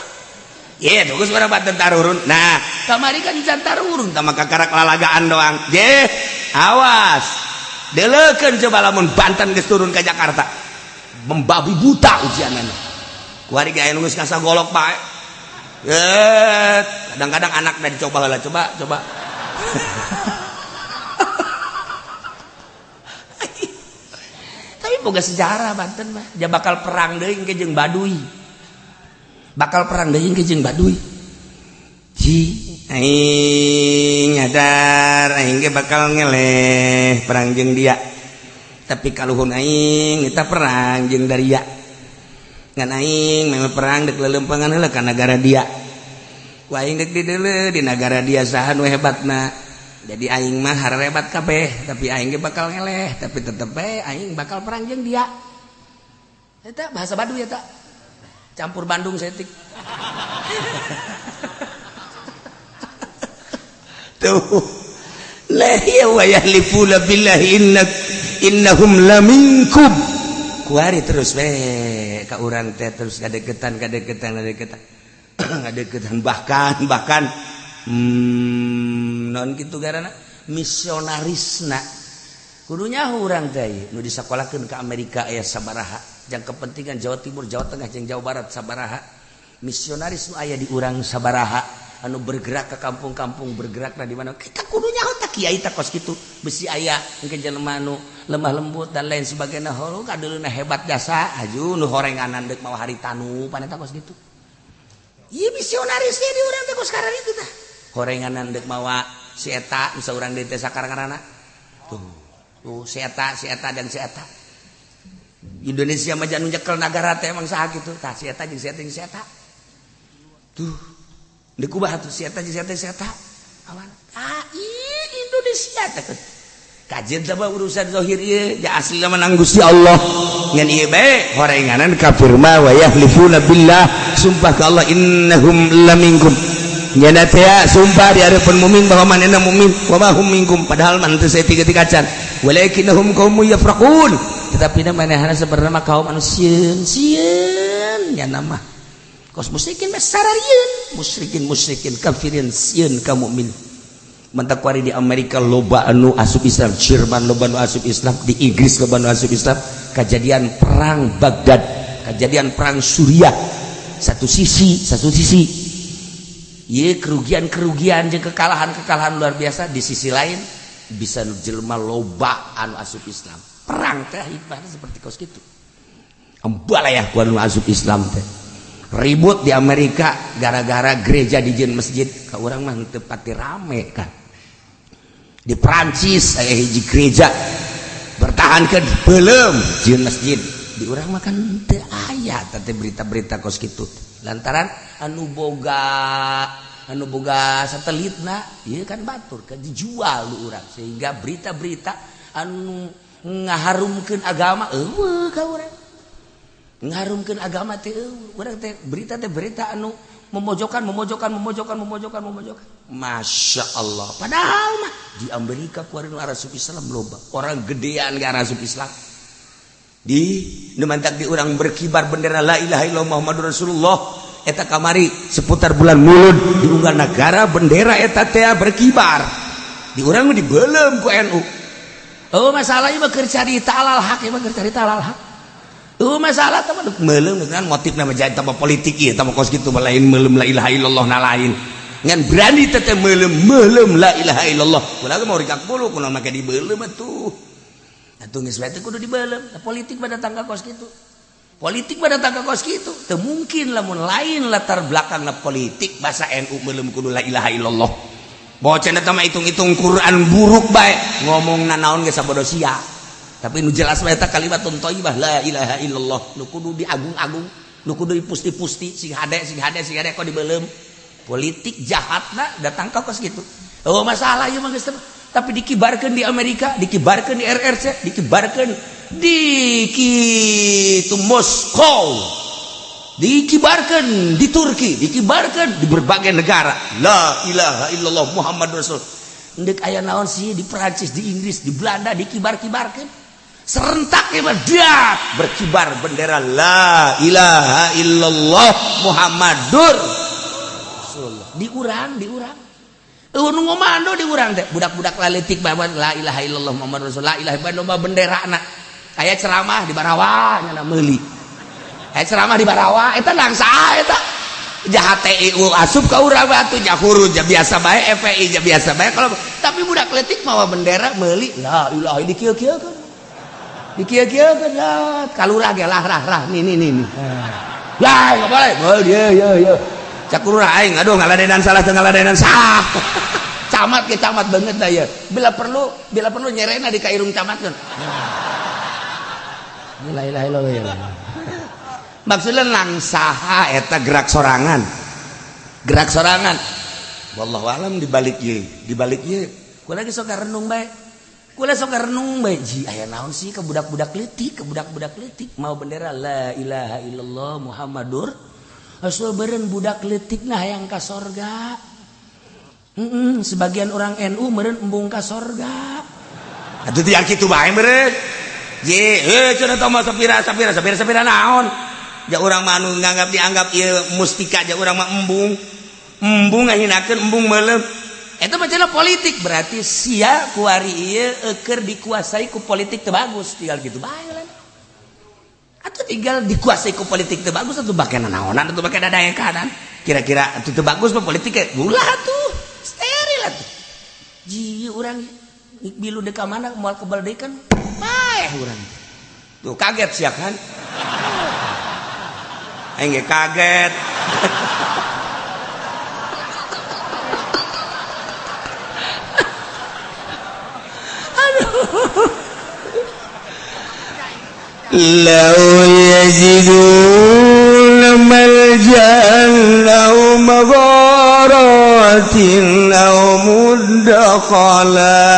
Ye, tuh geus urang Banten tarurun. Nah, kamari kan jan tarurun tah maka karak lalagaan doang. Je, awas. Deleukeun coba lamun Banten geus turun ka Jakarta. Membabi buta ujianana. Kuari ge aya nu geus kasagolok bae. Kadang-kadang anakna dicoba heula, coba. Boga sejarah Banten mah dia bakal perang deui ke jeung Baduy. Aing nyadar aing ge bakal ngeleh perang jeung dia. Tapi kaluhun aing eta perang jeung Daria. Ngan aing memang perang dek lelempangan heula ka nagara dia. Ku aing dek di nagara dia saha nu hebatna. Jadi aing mah harebat kabeh, tapi aing ge bakal ngeleh, tapi tetep bae aing bakal perang jeung dia. Eta bahasa Baduy eta. Campur Bandung setik. Tuh. La ya wa yahlifuna billahi innahum laminkum. Kuari terus we ka urang teh terus kadeketan. Ngadeketan bahkan non gitu garana misionarisna kudunya urang teh nu disakolahkeun ke Amerika aya sabaraha jang kepentingan Jawa Timur Jawa Tengah jeung Jawa Barat sabaraha misionaris nu aya di urang sabaraha anu bergerak ke kampung-kampung bergerakna di mana kita kudunya tak kiai tak kos kitu besi aya engke jelema nu lemah lembut dan lain sebagainya heuh kadeuluna hebat jasa aju nu horenganan deuk mawa haritanu paneta kos kitu ieu misionarisnya di urang teh kos karan itu tah horenganan dek mawa si eta bisa urang di desa karangarana tuh si eta dan si eta Indonesia mah jangan nyekel negara teh emang saha kitu tah si eta jeung si eta tuh deuk kubah tuh si eta jeung si eta awan Indonesia teh kajian teh urusan zahir ieu ja asli mah Gusti Allah ngan ieu bae horenganan kafir mah wa yahlifuna billah sumpah ka Allah innahum laminkum nyana teh sumpah di hadapan mukmin bahwa manehna mukmin wa ma hum minkum padahal man teu saeutik kacan walakinnahum qaumun yafraqun tetapi manehna sebenarnya mah kaum anu sieun nyana mah kos musyrikin mah sararieun musyrikin kafirin sieun ka mukmin mentak kuari di Amerika loba anu asup Islam Jerman loba anu asup Islam di Inggris loba anu asup Islam kejadian perang Baghdad kejadian perang Suriah satu sisi iya kerugian jeung kekalahan luar biasa di sisi lain bisa jelema loba anu asup Islam perang teh hikmahna seperti kos kitu embalayah ku anu asup Islam teh ribut di Amerika gara-gara gereja dijieun masjid ka urang mah teu pati rame kan di Prancis aya hiji gereja bertahankeun belum dijieun masjid di urang mah kan teu aya teh berita-berita kos kitu lantaran anu boga anu boga satelitna ieu kan batur kan dijual lu urang sehingga berita-berita anu ngaharumkeun agama eueuh ka urang ngaharumkeun agama teh urang teh berita anu memojokkan Masya Allah padahal mah di Amerika kuarin asup Islam loba orang gedean ke asup Islam di nemantak di orang berkibar bendera la ilaha illallah Muhammadur Rasulullah eta kamari seputar bulan Mulud di unggal negara bendera eta teh berkibar di urang di beulem ku NU masalahnya mah keur cari talal hak mah keur cari talal hak masalah teman melem dengan motif nama jadi tambah politik ya tambah kos gitu lain melem la ilaha illallah na lain ngan berani teteh melem la ilaha illallah kunaga mau rikak bulu kunaga make di belem atuh geus bae teh kudu di belem politik pada tangga kos gitu teu mungkin lamun lain latar belakangna politik bahasa NU melem kudu la ilaha illallah bocah eta mah hitung-hitung Quran buruk bae ngomongna naon geus sabodo sia tapi nu jelas eta kalimatun thayyibah la ilaha illallah nu kudu diagung-agung nu kudu dipusti-pusti sing hade kok dibeulem politik jahatna datang ka kos kitu masalah ieu mah geus tapi dikibarkeun di Amerika dikibarkeun di RRC dikibarkeun di kitu Moskow dikibarkeun di Turki dikibarkeun di berbagai negara la ilaha illallah Muhammadur Rasul endek aya naon sih di Perancis di Inggris di Belanda dikibar-kibarkeun serentak dia berkibar bendera la ilaha illallah Muhammadur Rasulullah di urang nu ngomando di urang teh budak-budak laletik bae la ilaha illallah Muhammadur Rasulullah la ilaha illallah benderana aya ceramah di Barawa nya meuli aya ceramah di Barawa eta nang saha eta jahat TIU asup ka urang atuh nya huruf ja biasa bae FPI ja biasa bae kalau tapi budak letik mawa bendera meuli la ilaha di kieu-kieukeun dikieu-kieukeun kalurah ge rah nih lah enggak boleh ya cak lurah aing aduh ngaladenan salah teu ngaladenan sah camat ke camat banget da ya bila perlu nyerena di kairung camatkeun la ilaha illallah maksudna nang saha eta gerak sorangan wallahu alam dibalik ieu kunaga sok renung bae ji aya naon sih ke budak-budak leutik mau bendera la ilaha illallah Muhammadur Rasul beureun budak leutik nah hayang ka sorga sebagian orang NU meureun embung ka sorga atuh teh kitu bae meureun ji cenah tah mah sapira naon ja urang mah anu dianggap ieu mustika ja urang mah embung ngahinakeun embung meuleuh eta mah cenah politik berarti sia kuari ieu keur dikuasai ku politik teu bagus tinggal kitu bae lah atuh tinggal dikuasai ku politik teu bagus atuh bakena naonan atuh bakena daekanan kira-kira atuh teu bagus mah politik ge ulah atuh steril atuh ji urang bilu deka mana moal kebaldekan bae urang tuh kaget sia kan aing ge kaget lau yajiduna malja'an aw magharatin aw mudakhala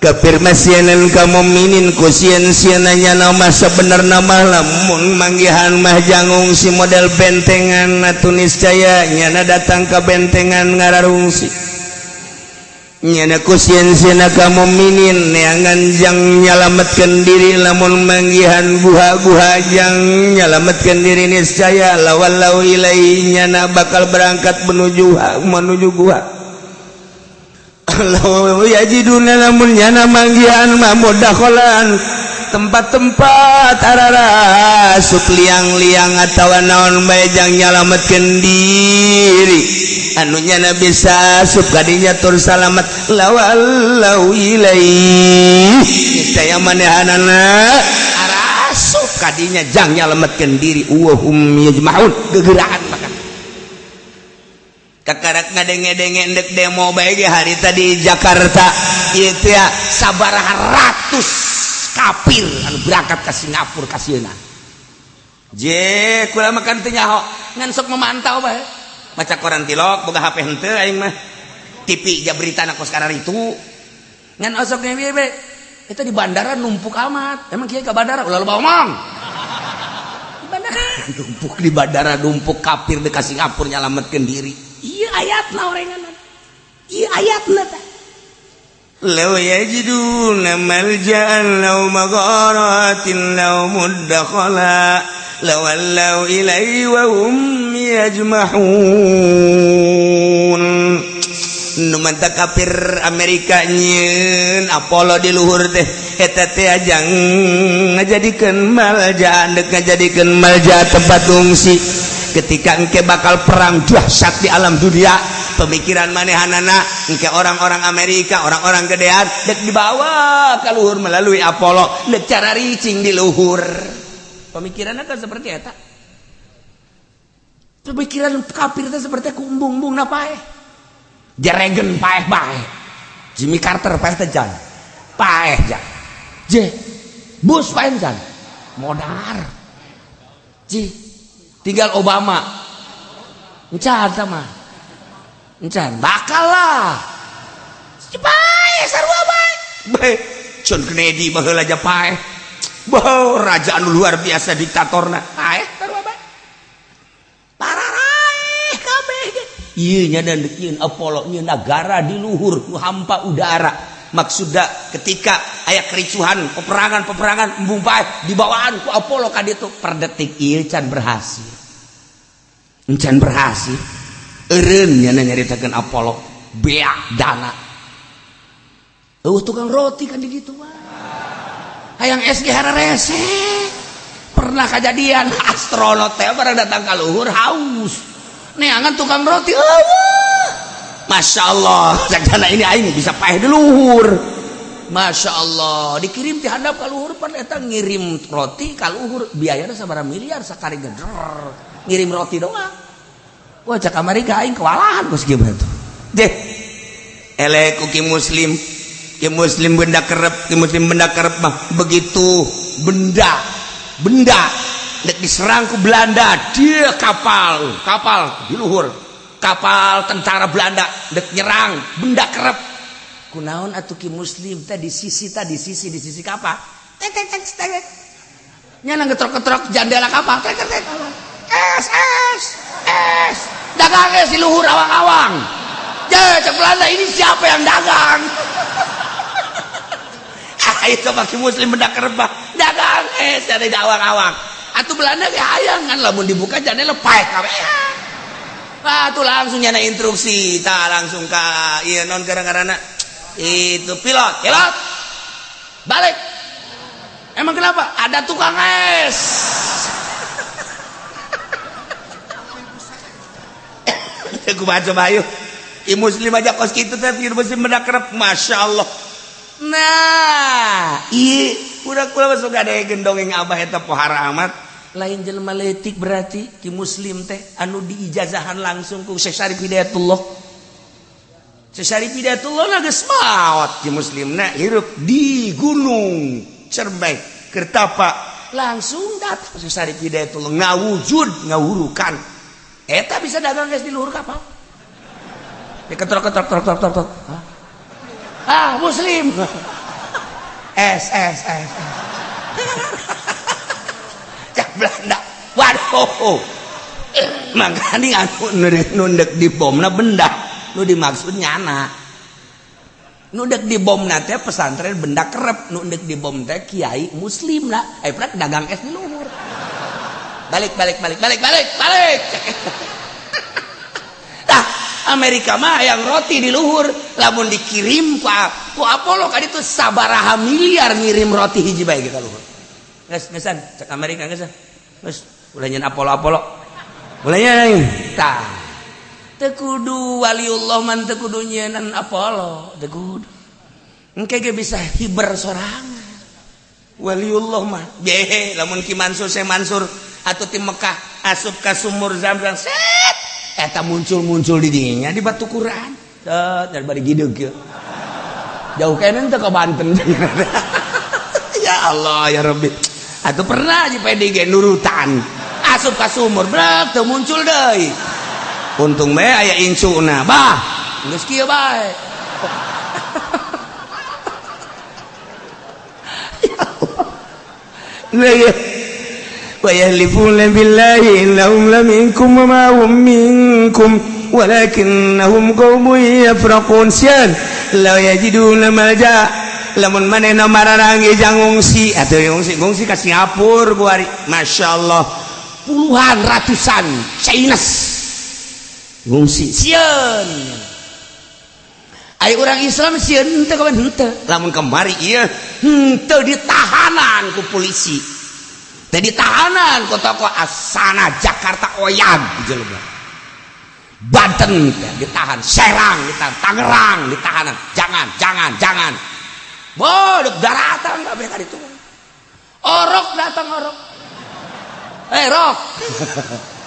kafirmasianan kamu minin kusian-siananya nama sebenarnya mah lamun manggihan mah jangung si model bentengan atunis caya nyana datang ke bentengan ngararungsi nyana kusian-siana kamu minin neangan jang nyalametkan diri lamun manggihan guha-guha jang nyalametkan diri niscaya lawalau ilai nyana bakal berangkat menuju guha law yajiduna lamun nyana manggihan mamudakholan tempat-tempat ararasuk liang-liang atawa naon bae jang nyalametkeun diri anu nyana bisa asup kadinya tur salamet lawalau ilaihi niscaya manehanana arasup kadinya jang nyalametkeun diri wa hum yajmaun gegeuraan makan kakarak ngadenge-denge endek demo bae ge harita di Jakarta ieu teh sabaraha ratus kafir anu berangkat ke Singapura kasieuna je kula makan teh nyaho ngan sok memantau bae Baca koran tilok boga HP henteu aing mah. TV ja berita na kos karar itu. Ngan osok ge be. Eta di bandara numpuk amat. Emang kieu ka bandara ulah loba omong. Di bandara numpuk di bandara numpuk kafir di ka Singapura nyalametkeun diri. Ieu ayatna orenganan. Ieu ayatna teh. Law yajiduna malja'an law magharatin law muddakhala lawallaw ilaihi wa hum yajmahun. Nu manta kafir Amerika nyeun Apollo di luhur teh eta teh ajang ngajadikeun malja deuk ngajadikeun malja tempat ngungsi ketika engke bakal perang dahsyat di alam dunia. Pemikiran manehanana engke orang-orang Amerika, orang-orang gedean dek dibawa ke luhur melalui Apollo, dek cara ricing di luhur. Pemikirannya kan seperti eta. Pemikiran kafir itu seperti kumbung-bung na paeh. Reagan paeh bae. Jimmy Carter paeh teh jan. Paeh jan. Bush paeh jan. Modar. Tinggal Obama. Encan sama. Encan bakal lah. Paeh sarua bae. John Kennedy baheula aja paeh. Bau raja anu luar biasa diktatorna. Paeh sarua bae. Pararaeh kabeh ge. Ieu nya dan deukeun Apollo nya negara di luhur nu hampa udara. Maksudna ketika aya kericuhan, peperangan embung paeh dibawaan ku Apollo ka ditu per detik ieu can berhasil. Encan berhasil. Eureun nya nyaritakeun Apollo beak dana. Tukang roti kan di ditu mah. Hayang SG hararese. Pernah kejadian astronot teh bareng datang ka luhur haus. Neangan tukang roti eueuh. Masya Allah, sakjana ini aing bisa paeh di luhur. Masya Allah, dikirim ti handap ka luhur pan eta ngirim roti ka luhur biayana sabaraha miliar sakali geder. Ngirim roti doang. Wah cak Amerika aing kewalahan bos gimana tuh. Elek ki muslim benda kerep, mah begitu benda dek diserang ku Belanda, dia kapal di luhur, kapal tentara Belanda dek nyerang benda kerep. Kunaon atuh ki muslim teh di sisi kapal. Nya nang getrok-getrok jendela kapal. Es dagang es di luhur awang-awang. Cek Belanda ini siapa yang dagang? Ayo coba ki muslim benda kerep dagang es dari awang-awang. Atuh Belanda ge hayang kan lamun dibuka jendela paeh kabeh. Atuh langsung nyana instruksi, tah langsung ka ieu non gara-garana itu pilot. Balik. Emang kenapa? Ada tukang es. Aku baca bayu. Muslim aja kos kitu teh muslim benda kerep, masya Allah. Nah, udah kula masuk gadegeun dongeng abah eta pohara amat. Lain jelema leutik berarti ki muslim teh anu diijazahan langsung ku Syekh Syarif Hidayatullah. Syekh Syarif Hidayatullah geus maot ki muslimna hirup di gunung Cerbai Kertapa langsung datang Syekh Syarif Hidayatullah ngawujud ngawurukan. Eta bisa dagang guys di luhur kapal. Diketrok. Muslim. Es. Cak Belanda. Waduh. Mangkani anu nundek di bomna benda. Nu dimaksud nyana. Nundek di bomna teh pesantren benda kerep. Nundek di bom teh kiai muslim lah. Prak dagang es di luhur. Balik. Nah, Amerika mah yang roti di luhur, lamun dikirim ku Apollo kan itu sabaraha miliar ngirim roti hiji bae ka luhur. Geus cek Amerika geus. Geus ulah nyeun Apollo. Ulah nyeun. Tah. Teu kudu waliullah man teu kudu nyeunan Apollo, teu kudu. Engke ge bisa hiber sorangan. Waliullah mah behe lamun Ki Mansur Syekh Mansur atau tim Mekah asup ka sumur Zam-Zam set eta muncul di dinya di batu Quran dari bari gideug kieu jauh kene teh ka Banten. Ya Allah ya Rabbi atuh pernah di PDG nurutan asup ka sumur brek teu muncul deui untung bae aya insuna bah geus kieu bae wa yahlifuna billahi innahum laminkum wa ma hum minkum walakinnahum qaumun yafraqun sian law yajiduna malja lamun manehna mararangge jangungsi atuh ngungsi ka Singapura buari masyaallah puluhan ratusan Chinese ngungsi sieun aya urang Islam sieun henteu kawan henteu lamun kemari ieu henteu ditahanan ku polisi teu ditahanan ku toko asana Jakarta Oyag jelema Banten ditahan Serang ditahan Tangerang ditahanan jangan bodok daratan kabeh ka ditu orok datang orok rok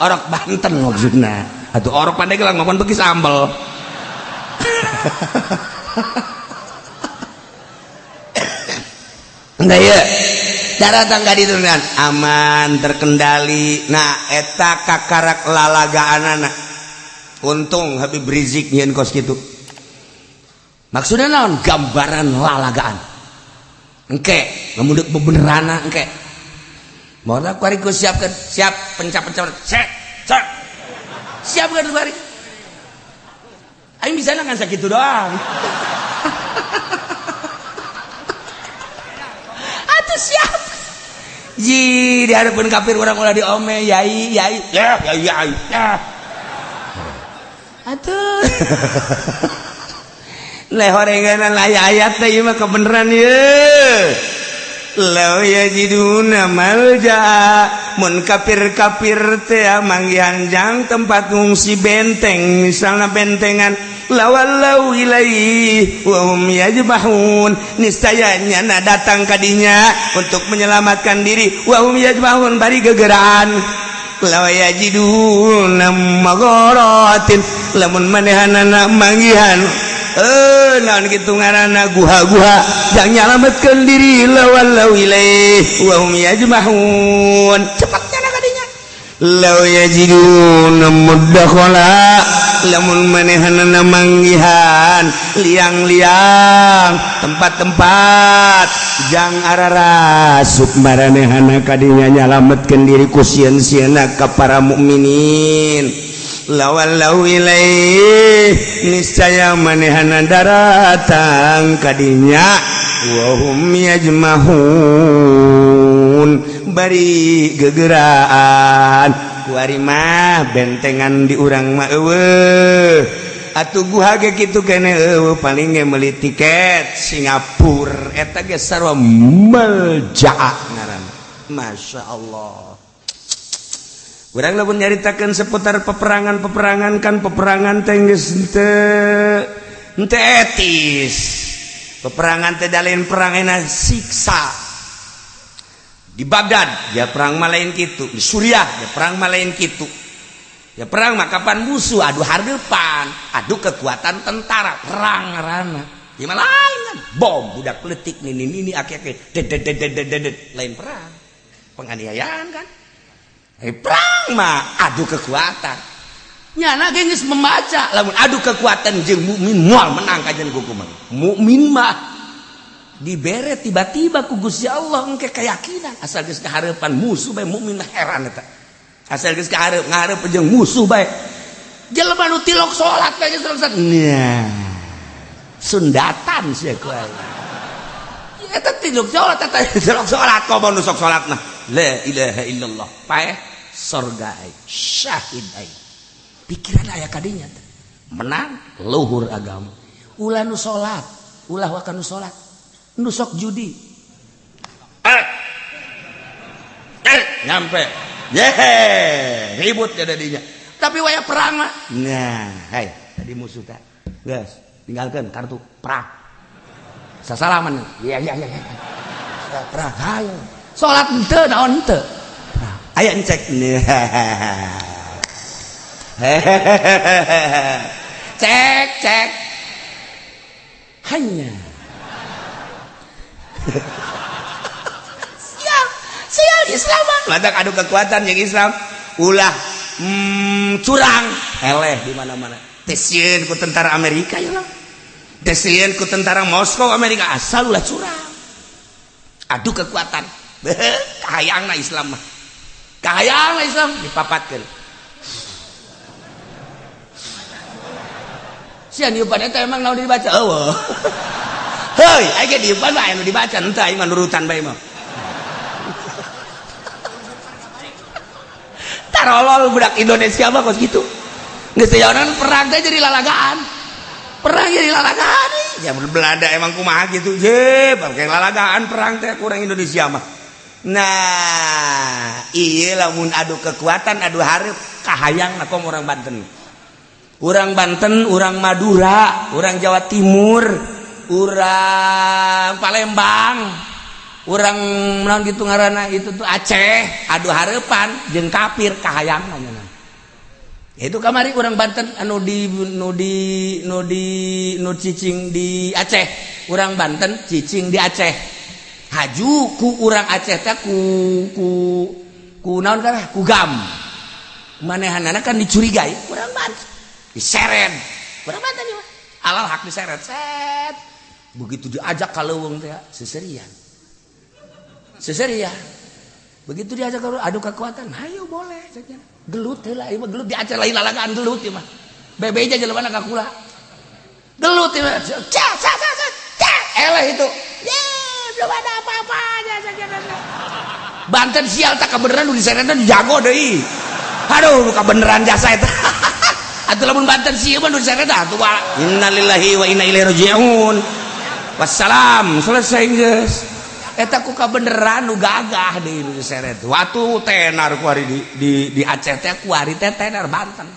orok Banten maksudna atuh orok pandai gelang makan bagi sambel enggak ya daratan ka ditu aman terkendali nah eta kakarak lalagaanana untung Habib Rizik nyeun kos kitu maksudnya naon gambaran lalagaan engke lamun deuk bebenerana engke moal kuari ku siapkeun siap pencap-pencap siap kan kuari aing bisa ngan sakitu doang atuh siap ji di hadapan kafir urang ulah diome yai ya atuh leh horenganan ayat teh ieu mah kebeneran ieu law yajiduna malja mun kafir teh manggihan jang tempat ngungsi benteng misalna bentengan lawallau ilaihi wa hum yajbahun niscayanya na datang kadinya untuk menyelamatkan diri wa hum yajbahun bari gegeraan law yajiduna magharatin lamun manehanana manggihan naon kitu ngaranna guha-guha jang nyalametkeun diri lawallau ilaih wa hum yajmahun cepatnya na kadinya law yajiduna mudakhala lamun manehanana manggihan liang-liang tempat-tempat jang ararasuk maranehana kadinya nyalametkeun diri ku sieun-sieunna ka para mukminin lawallau ilaih niscaya manehana datang kadinya wa hum yajmahun bari gegeraan kuari mah bentengan di urang mah eueuh atuh guha ge kitu keneh eueuh paling ge meuli tiket Singapura eta ge sarua malja'a ngaranna masyaallah. Urang lamun nyaritakeun seputar peperangan kan peperangan teh geus henteu etis. Peperangan teh dalain perang enak siksa. Di Baghdad dia perang mah lain kitu, di Suriah dia perang mah lain kitu. Ya perang mah kapan musuh adu hareupan, adu kekuatan tentara, perang ngaranna. Ieu mah lain kan, bom budak leutik nini ake-ake dedet lain perang. Penganiayaan kan. Perang mah adu kekuatan nyana geus membaca lamun adu kekuatan jeung mukmin moal menang kajen kumaha mukmin mah dibere tiba-tiba ku Gusti Allah engke keyakinan asal geus kahareupan musuh bae mukmin heran eta asal geus ngahareup jeung musuh bae jelema nu tilok salat bae geus salat nah sundatan sia ku aya eta tilok salat eta tilok salat komo nu sok salatna la ilaha illallah paeh sorga syahid ai pikiran aya kadinya menang luhur agama ulah nu salat ulah wa kanu salat nu sok judi nyampe ribut ya dadinya tapi waya perang mah nah hai tadi musuh teh geus tinggalkeun kartu perang sasalaman ya perang hayo salat henteu naon henteu aya encek cek hanya sial Islam ladak adu kekuatan yang Islam ulah curang eleh di mana-mana. Tesieun ku tentara Amerika ya lah. Tesieun ku tentara Moskow Amerika asal ulah curang. Adu kekuatan. Kahayangna Islam mah. Kahayangna Islam dipapatkeun. Sia niupan eta emang naon dibaca? Eueuh. Heuy, aya ge diupan mah anu dibaca henteu aing mah nurutan bae mah. Tarolol budak Indonesia mah kos kitu. Geus teh orang perang teh jadi lalagaan. Perang jadi lalagaan. Ya Belanda emang kumaha gitu. Je, pakai lalagaan perang teh kurang Indonesia mah. Nah, ieu lamun adu kekuatan, adu hareup kahayangna kom urang Banten. Urang Banten, urang Madura, urang Jawa Timur, urang Palembang, urang naon gitu ngaranna itu tuh Aceh, adu hareupan jeung kafir kahayangna nya. Itu kamari urang Banten anu cicing di Aceh, urang Banten cicing di Aceh. Haju ku urang Aceh teh ku naon kana ku gam. Manehanana kan dicurigai urang Banten. Diseret. Urang Banten ieu mah. Alal hak diseret. Set. Begitu diajak ka leuweung teh seserian. Begitu diajak ka adu kekuatan, hayo boleh saja. Gelut heula ieu mah gelut di Aceh lain lalagaan gelut ieu mah. Bebeja jelema ka kula. Gelut ieu mah. Eleh itu. Belum ada apa-apanya saja. Banten sial tak kebenaran nu diseretan jago deui. Aduh, kebenaran jasa eta. Atuh lamun Banten sieu mah nu diseretan atuh innalillahi wa inna ilaihi rajiun. Wassalam, selesai geus. Eta ku kabeneran nu gagah deui nu diseret. Watu tenar ku ari di Aceh teh ku ari teh tenar Banten.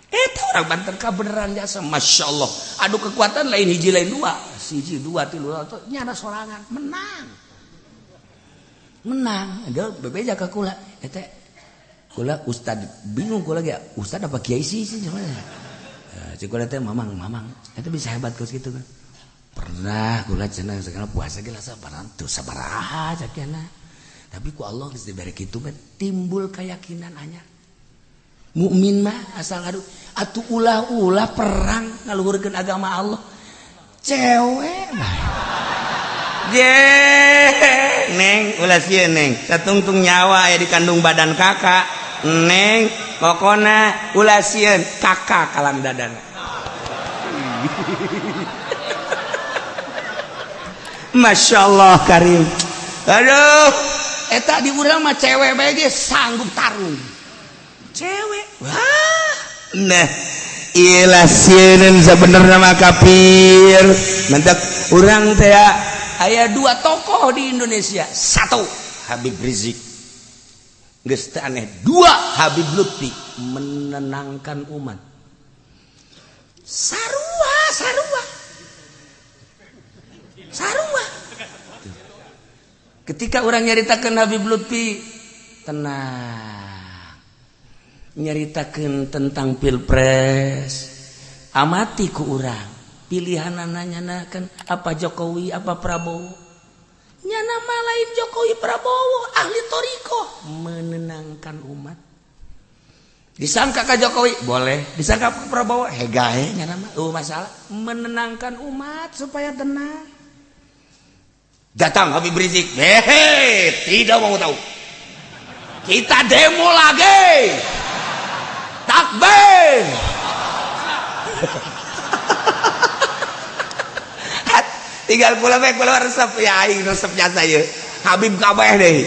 Eta urang Banten kabeneran jasa masyaallah. Adu kekuatan lain hiji lain dua. Siji dua tilu nyana sorangan menang ada bebeja ka kula eta kula ustad bingung kula ge ustad apa kiai sih namanya cik kula teh mamang eta bisa hebat kos gitu kan pernah kula cenah segala puasa ge lasa parantu sabaraha cakiana tapi ku Allah geus dibere kitu mah timbul keyakinan anyar mukmin mah asal atuh ulah perang ngaluhurkeun agama Allah cewek neng ulah sieun neng satungtung nyawa aya di kandung badan kakak neng pokona ulah sieun kakak kalam dadana masyaallah karim aduh eta di urang mah cewek bae ge sanggup tarung cewek wah nah ilah sieun sebenarnya mah kafir mentek urang teh aya dua tokoh di Indonesia satu Habib Rizik geus teu aneh dua Habib Lutfi menenangkan umat sarua ketika orang nyaritakeun Habib Lutfi tenang nyaritakeun tentang pilpres amati ku urang pilihan nanya kan apa Jokowi apa Prabowo nyana mah lain Jokowi Prabowo ahli toriko menenangkan umat disangka ka Jokowi boleh disangka ka Prabowo hegae nyana mah masalah menenangkan umat supaya tenang datang Habib Rizik tidak mau tahu kita demo lagi takbir tinggal kula resep ya aing resepnya saya Habib kabeh deh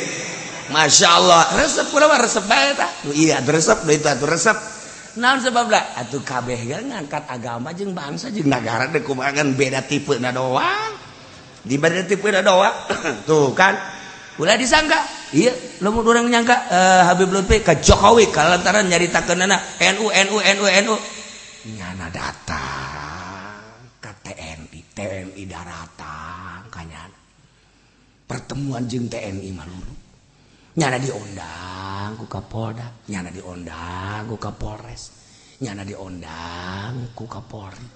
Masya Allah resep kula mah resep bae tah iya resep deui itu resep naon sebabna atuh kabeh ge ngangkat agama jeung bangsa jeung nagara deuk kumaha beda tipeuna doang di beda tipeuna doang tuh kan ulah disangka iya lamun urang nyangka Habib Lutfi ka Jokowi kalantaran nyaritakeunana NU nyana datang ka TNI datang ka nyana pertemuan jeung TNI malulu nyana diundang ku Kapolda nyana diundang ku Kapolres nyana diundang ku Kapolri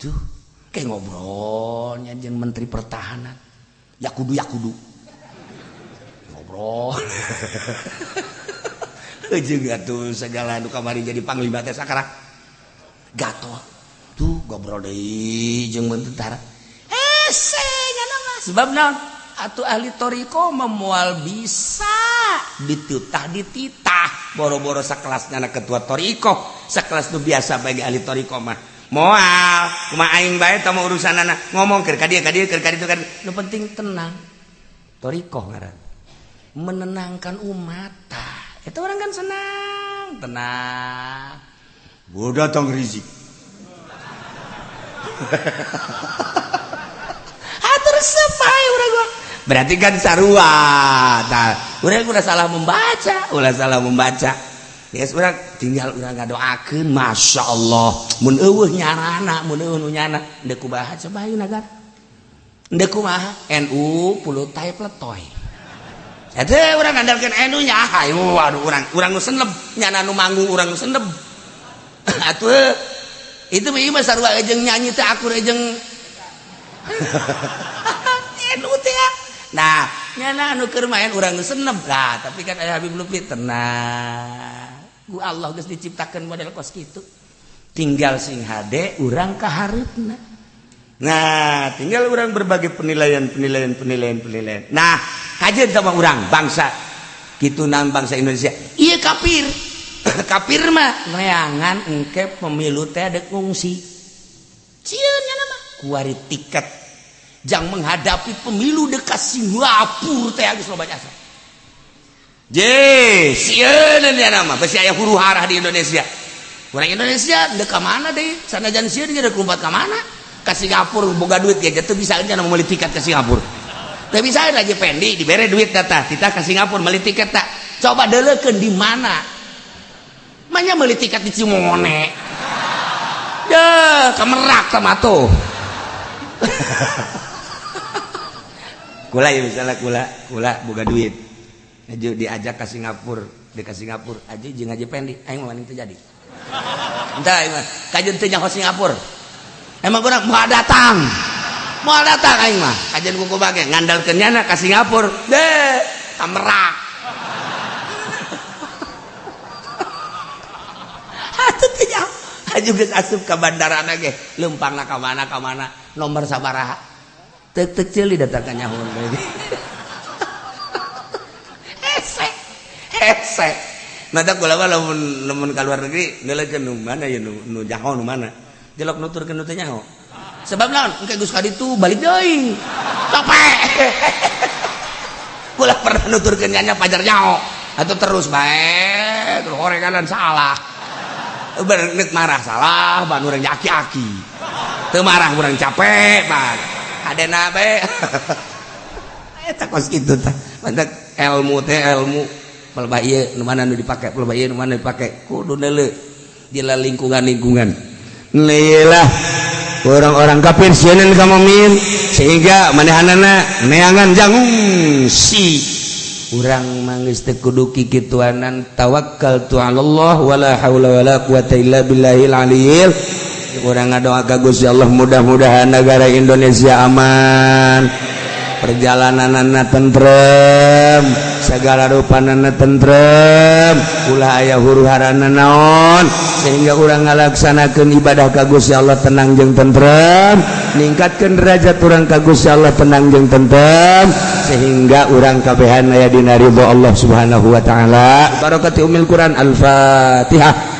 tuh kayak ngobrolnya jeung Menteri Pertahanan yakudu ngobrol juga tuh segala nu kamari jadi panglima teh sakara gato tuh ngobrol deui jeung tentara sebab naon atuh ahli toriko memual bisa dititah boro-boro sakelasnya anak ketua toriko sakelas nu biasa bagi ahli toriko mah moal kumaha aing bae tah urusanana ngomong keur ka dieu keur ka ditu kan nu penting tenang toriko ngaran menenangkan umat itu orang kan senang tenang bodoh tong rizik resep aja urang gua. Berarti kan sarua. Nah, urang udah salah membaca. Ya urang tinggal urang ngadoakeun masyaallah. Mun eueuh nyarana, mun eueuh nu nyana, endeu kumaha coba ayeuna gan. Endeu kumaha NU puluh tae pletoy. Eta urang ngandalkeun NU nya hayu waduh urang nu seneb nyana nu manggung urang nu seneb. Atuh itu mah sarua jeung nyanyi teh akur jeung NU teh ya. Nah, nyana anu keur main urang geus seneb lah, tapi kan aya Habib Lutfi tenang. Ku Allah geus diciptakeun model kos kitu. Tinggal sing hade urang kahareupna. Nah, tinggal urang berbagai penilaian. Nah, kajeun sama urang bangsa kitu naon bangsa Indonesia. Ieu kafir. Kafir mah neangan engke pemilu teh ada kungsi. Cieun nya mah kuari tiket jang menghadapi pemilu dekat Singapura teh geus loba jasa. Sieun nya nama besi aya huru hara di Indonesia. Urang Indonesia deuk ka mana deui? Sanajan sieun ge deuk lompat ka mana? Ka Singapura boga duit ge teu bisa nya meuli tiket ka Singapura. Teu bisa lagi pendi dibere duit tata kita ka Singapura meuli tiket tak. Coba deuleukeun di mana? Manya meuli tiket di Cimone. Ya, ka Merak sama tuh. Kula ya misalnya kula boga duit. Aju diajak ke Singapura, ke Singapura. Aja jeung aja pendi, aing mah teu jadi. Entah aing mah kajeun teu nyaho Singapura. Emang kurang mau datang aing mah. Kajeun kuku bage ngandalkeun nyana ka Singapura. Deh, ka Merak. Atuh teh nyaho. Aju geus asup ka bandarana ge, leumpangna ka mana nomor sabaraha. Teu ceuli datang ka nyaho deui. Hese. Mata kula mah lamun ka luar negeri neuleukeun nu mana ya nu nyaho nu mana. Jelok nuturkeun nu teu nyaho. Sebab naon? Engke geus ka ditu balik deui. Capek. Kula pernah nuturkeun nya pajar nyaho atuh terus bae terus horenganan salah. Bener marah salah ban urang aki-aki teu marah urang capek ban adena bae eta kos kitu tah mantak ilmu pelba ieu nu mana nu dipake pelba ieu nu mana dipake kudu neuleuh di lingkungan leulah orang-orang kafir sieun ka mumin sehingga manehanana neangan jangung si urang manggeus teu kudu kikituanan tawakkaltu 'alallah wala haula wala quwata illa billahil aliyil. Urang ngadoa ka Gusti Allah mudah-mudahan negara Indonesia aman, perjalananna tentrem, segala rupanana tentrem, ulah aya huru-harana naon sehingga urang ngalaksanakeun ibadah ka Gusti Allah tenang jeung tentrem, ningkatkeun derajat urang ka Gusti Allah tenang jeung tentrem sehingga urang kabehan aya dina ridho Allah Subhanahu wa taala. Barakati umil Quran. Al-Fatihah.